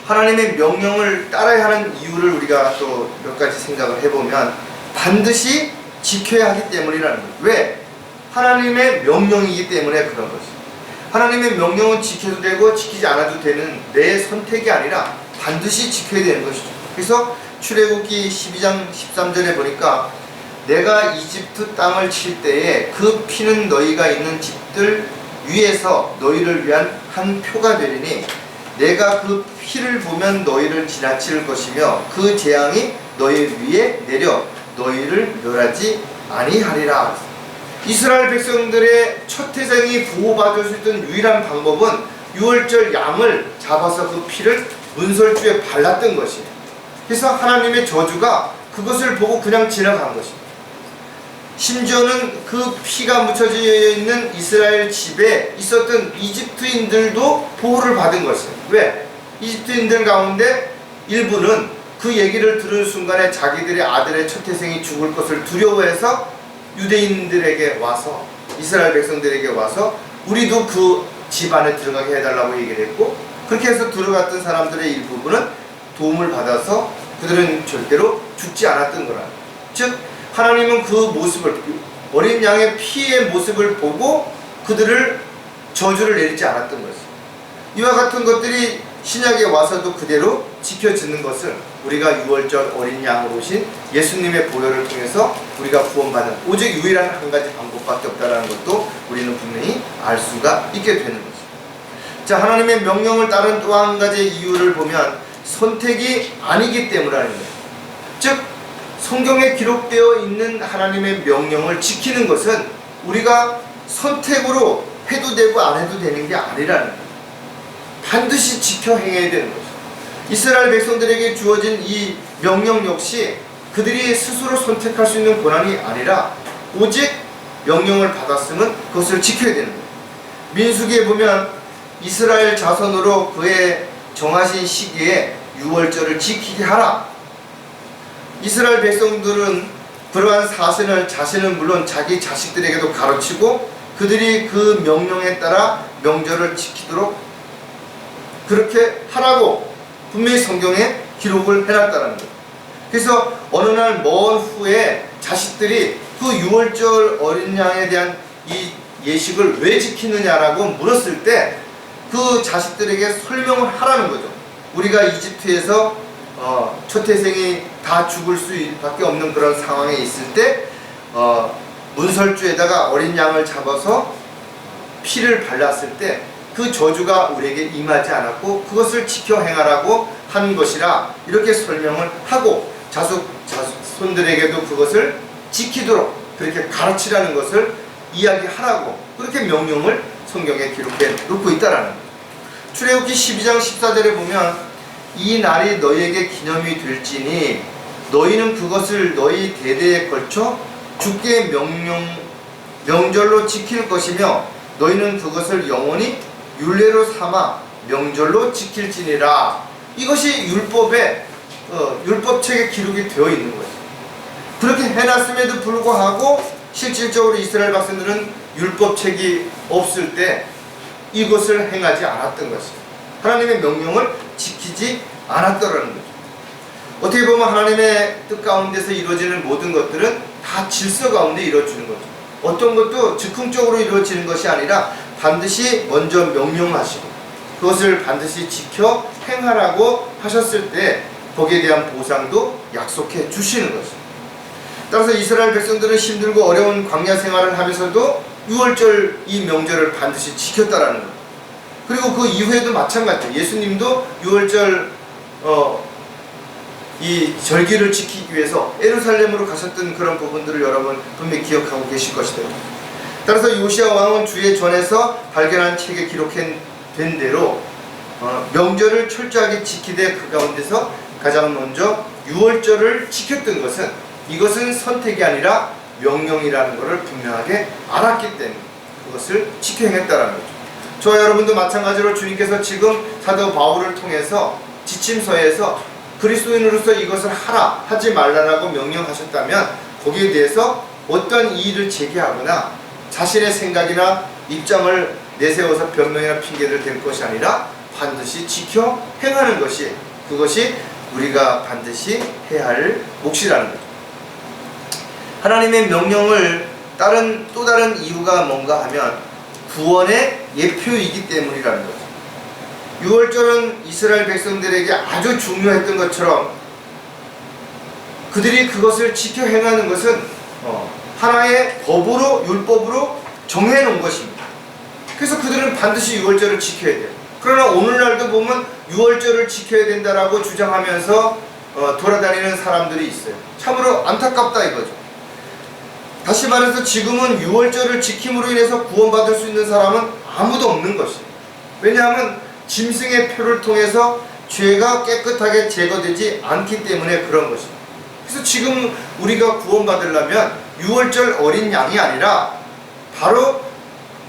[SPEAKER 1] 하나님의 명령을 따라야 하는 이유를 우리가 또 몇 가지 생각을 해보면 반드시 지켜야 하기 때문이라는 거예요. 왜? 하나님의 명령이기 때문에 그런 것이죠. 하나님의 명령은 지켜도 되고 지키지 않아도 되는 내 선택이 아니라 반드시 지켜야 되는 것이죠. 그래서 출애굽기 12장 13절에 보니까 내가 이집트 땅을 칠 때에 그 피는 너희가 있는 집들 위에서 너희를 위한 한 표가 되리니 내가 그 피를 보면 너희를 지나칠 것이며 그 재앙이 너희 위에 내려 너희를 멸하지 아니하리라. 이스라엘 백성들의 첫 태생이 보호받을 수 있던 유일한 방법은 유월절 양을 잡아서 그 피를 문설주에 발랐던 것이에요. 그래서 하나님의 저주가 그것을 보고 그냥 지나간 것입니다. 심지어는 그 피가 묻혀져 있는 이스라엘 집에 있었던 이집트인들도 보호를 받은 것이에요. 왜? 이집트인들 가운데 일부는 그 얘기를 들은 순간에 자기들의 아들의 첫 태생이 죽을 것을 두려워해서 유대인들에게 와서, 이스라엘 백성들에게 와서 우리도 그 집 안에 들어가게 해달라고 얘기를 했고, 그렇게 해서 들어갔던 사람들의 일부분은 도움을 받아서 그들은 절대로 죽지 않았던 거라. 즉 하나님은 그 모습을, 어린 양의 피의 모습을 보고 그들을 저주를 내리지 않았던 것이죠. 이와 같은 것들이 신약에 와서도 그대로 지켜지는 것을 우리가 유월절 어린 양으로 오신 예수님의 보혈을 통해서 우리가 구원받는 오직 유일한 한 가지 방법밖에 없다는 것도 우리는 분명히 알 수가 있게 되는 것입니다. 자, 하나님의 명령을 따른 또 한 가지 이유를 보면 선택이 아니기 때문이라는 거예요. 즉 성경에 기록되어 있는 하나님의 명령을 지키는 것은 우리가 선택으로 해도 되고 안 해도 되는 게 아니라는 거예요. 반드시 지켜 행해야 되는 것이죠. 이스라엘 백성들에게 주어진 이 명령 역시 그들이 스스로 선택할 수 있는 권한이 아니라 오직 명령을 받았으면 그것을 지켜야 되는 거예요. 민수기에 보면 이스라엘 자손으로 그의 정하신 시기에 유월절을 지키게 하라. 이스라엘 백성들은 그러한 사실을 자신은 물론 자기 자식들에게도 가르치고 그들이 그 명령에 따라 명절을 지키도록 그렇게 하라고 분명히 성경에 기록을 해놨다는 거예요. 그래서 어느 날 먼 후에 자식들이 그 유월절 어린 양에 대한 이 예식을 왜 지키느냐라고 물었을 때 그 자식들에게 설명을 하라는 거죠. 우리가 이집트에서 초태생이 다 죽을 수밖에 없는 그런 상황에 있을 때 문설주에다가 어린 양을 잡아서 피를 발랐을 때 그 저주가 우리에게 임하지 않았고 그것을 지켜 행하라고 한 것이라 이렇게 설명을 하고 자손들에게도 그것을 지키도록 그렇게 가르치라는 것을 이야기하라고 그렇게 명령을 성경에 기록해 놓고 있다라는 거예요. 출애굽기 12장 14절에 보면 이 날이 너희에게 기념이 될지니 너희는 그것을 너희 대대에 걸쳐 주께 명절로 지킬 것이며 너희는 그것을 영원히 율례로 삼아 명절로 지킬지니라. 이것이 율법책에 기록이 되어 있는 거죠. 그렇게 해놨음에도 불구하고 실질적으로 이스라엘 백성들은 율법책이 없을 때 이것을 행하지 않았던 것이죠. 하나님의 명령을 지키지 않았더라는 거죠. 어떻게 보면 하나님의 뜻 가운데서 이루어지는 모든 것들은 다 질서 가운데 이루어지는 거죠. 어떤 것도 즉흥적으로 이루어지는 것이 아니라 반드시 먼저 명령하시고 그것을 반드시 지켜 행하라고 하셨을 때 거기에 대한 보상도 약속해 주시는 것입니다. 따라서 이스라엘 백성들은 힘들고 어려운 광야 생활을 하면서도 유월절 이 명절을 반드시 지켰다라는 거예요. 그리고 그 이후에도 마찬가지예요. 예수님도 유월절 이 절기를 지키기 위해서 예루살렘으로 가셨던 그런 부분들을 여러분 분명히 기억하고 계실 것이다. 따라서 요시야 왕은 주의 전에서 발견한 책에 기록된 대로 명절을 철저하게 지키되 그 가운데서 가장 먼저 유월절을 지켰던 것은 이것은 선택이 아니라 명령이라는 것을 분명하게 알았기 때문에 그것을 지켜 행했다라는 거죠. 저와 여러분도 마찬가지로 주님께서 지금 사도 바울을 통해서 지침서에서 그리스도인으로서 이것을 하라 하지 말라라고 명령하셨다면 거기에 대해서 어떤 이의를 제기하거나 자신의 생각이나 입장을 내세워서 변명이나 핑계를 댈 것이 아니라 반드시 지켜 행하는 것이 그것이 우리가 반드시 해야 할 몫이라는 거죠. 하나님의 명령을 따른 또 다른 이유가 뭔가 하면 구원의 예표이기 때문이라는 거죠. 유월절은 이스라엘 백성들에게 아주 중요했던 것처럼 그들이 그것을 지켜 행하는 것은 하나의 법으로 율법으로 정해놓은 것입니다. 그래서 그들은 반드시 유월절을 지켜야 돼요. 그러나 오늘날도 보면 유월절을 지켜야 된다라고 주장하면서 돌아다니는 사람들이 있어요. 참으로 안타깝다 이거죠. 다시 말해서 지금은 유월절을 지킴으로 인해서 구원받을 수 있는 사람은 아무도 없는 것입니다. 왜냐하면 짐승의 표를 통해서 죄가 깨끗하게 제거되지 않기 때문에 그런 것입니다. 그래서 지금 우리가 구원받으려면 유월절 어린 양이 아니라 바로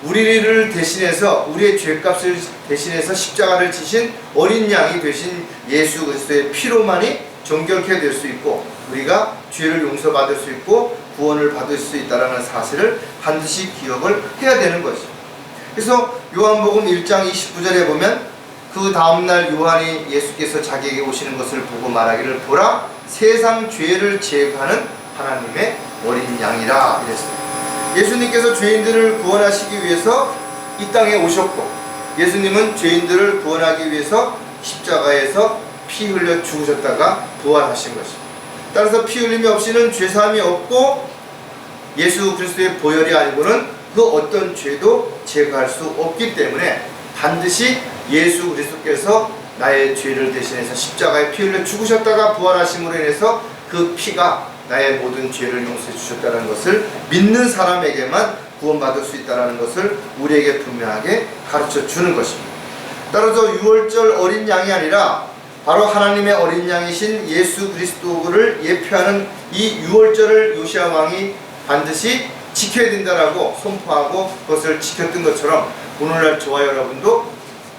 [SPEAKER 1] 우리를 대신해서, 우리의 죄값을 대신해서 십자가를 지신 어린 양이 되신 예수 그리스도의 피로만이 정결케 될 수 있고, 우리가 죄를 용서받을 수 있고 구원을 받을 수 있다는 사실을 반드시 기억을 해야 되는 것이죠. 그래서 요한복음 1장 29절에 보면 그 다음날 요한이 예수께서 자기에게 오시는 것을 보고 말하기를, 보라, 세상 죄를 제거하는 하나님의 어린 양이라 이랬어요. 예수님께서 죄인들을 구원하시기 위해서 이 땅에 오셨고, 예수님은 죄인들을 구원하기 위해서 십자가에서 피 흘려 죽으셨다가 부활하신 것입니다. 따라서 피 흘림이 없이는 죄사함이 없고, 예수 그리스도의 보혈이 아니고는 그 어떤 죄도 제거할 수 없기 때문에 반드시 예수 그리스도께서 나의 죄를 대신해서 십자가에 피 흘려 죽으셨다가 부활하심으로 인해서 그 피가 나의 모든 죄를 용서해 주셨다는 것을 믿는 사람에게만 구원받을 수 있다는 것을 우리에게 분명하게 가르쳐 주는 것입니다. 따라서 유월절 어린 양이 아니라 바로 하나님의 어린 양이신 예수 그리스도를 예표하는 이 유월절을 요시야 왕이 반드시 지켜야 된다라고 선포하고 그것을 지켰던 것처럼, 오늘날 저와 여러분도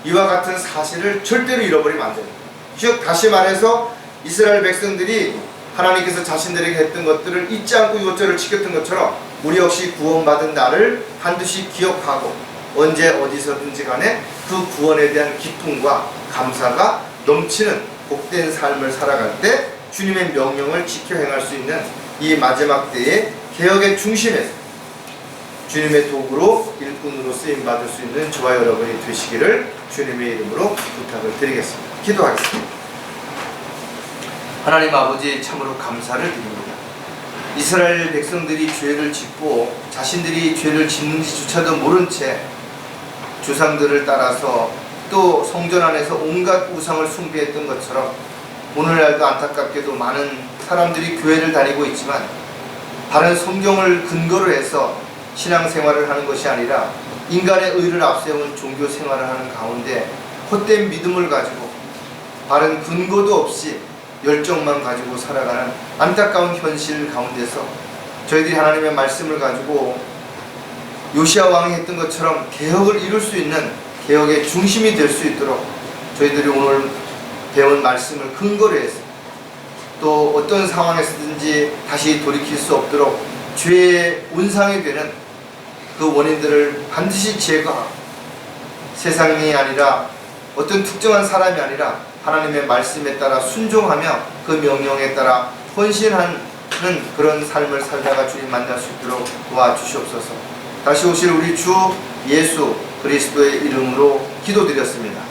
[SPEAKER 1] 이와 같은 사실을 절대로 잃어버리면 안 됩니다. 즉 다시 말해서 이스라엘 백성들이 하나님께서 자신들에게 했던 것들을 잊지 않고 유월절을 지켰던 것처럼 우리 역시 구원받은 날을 반드시 기억하고 언제 어디서든지 간에 그 구원에 대한 기쁨과 감사가 넘치는 복된 삶을 살아갈 때 주님의 명령을 지켜 행할 수 있는 이 마지막 때의 개혁의 중심에서 주님의 도구로 일꾼으로 쓰임받을 수 있는 저와 여러분이 되시기를 주님의 이름으로 부탁을 드리겠습니다. 기도하겠습니다. 하나님 아버지, 참으로 감사를 드립니다. 이스라엘 백성들이 죄를 짓고 자신들이 죄를 짓는지조차도 모른 채 조상들을 따라서 또 성전 안에서 온갖 우상을 숭배했던 것처럼 오늘날도 안타깝게도 많은 사람들이 교회를 다니고 있지만 바른 성경을 근거로 해서 신앙생활을 하는 것이 아니라 인간의 의를 앞세운 종교 생활을 하는 가운데 헛된 믿음을 가지고 바른 근거도 없이 열정만 가지고 살아가는 안타까운 현실 가운데서 저희들이 하나님의 말씀을 가지고 요시야 왕이 했던 것처럼 개혁을 이룰 수 있는 개혁의 중심이 될 수 있도록 저희들이 오늘 배운 말씀을 근거로 해서 또 어떤 상황에서든지 다시 돌이킬 수 없도록 죄의 온상이 되는 그 원인들을 반드시 제거하고, 세상이 아니라 어떤 특정한 사람이 아니라 하나님의 말씀에 따라 순종하며 그 명령에 따라 헌신하는 그런 삶을 살다가 주님 만날 수 있도록 도와주시옵소서. 다시 오실 우리 주 예수 그리스도의 이름으로 기도드렸습니다.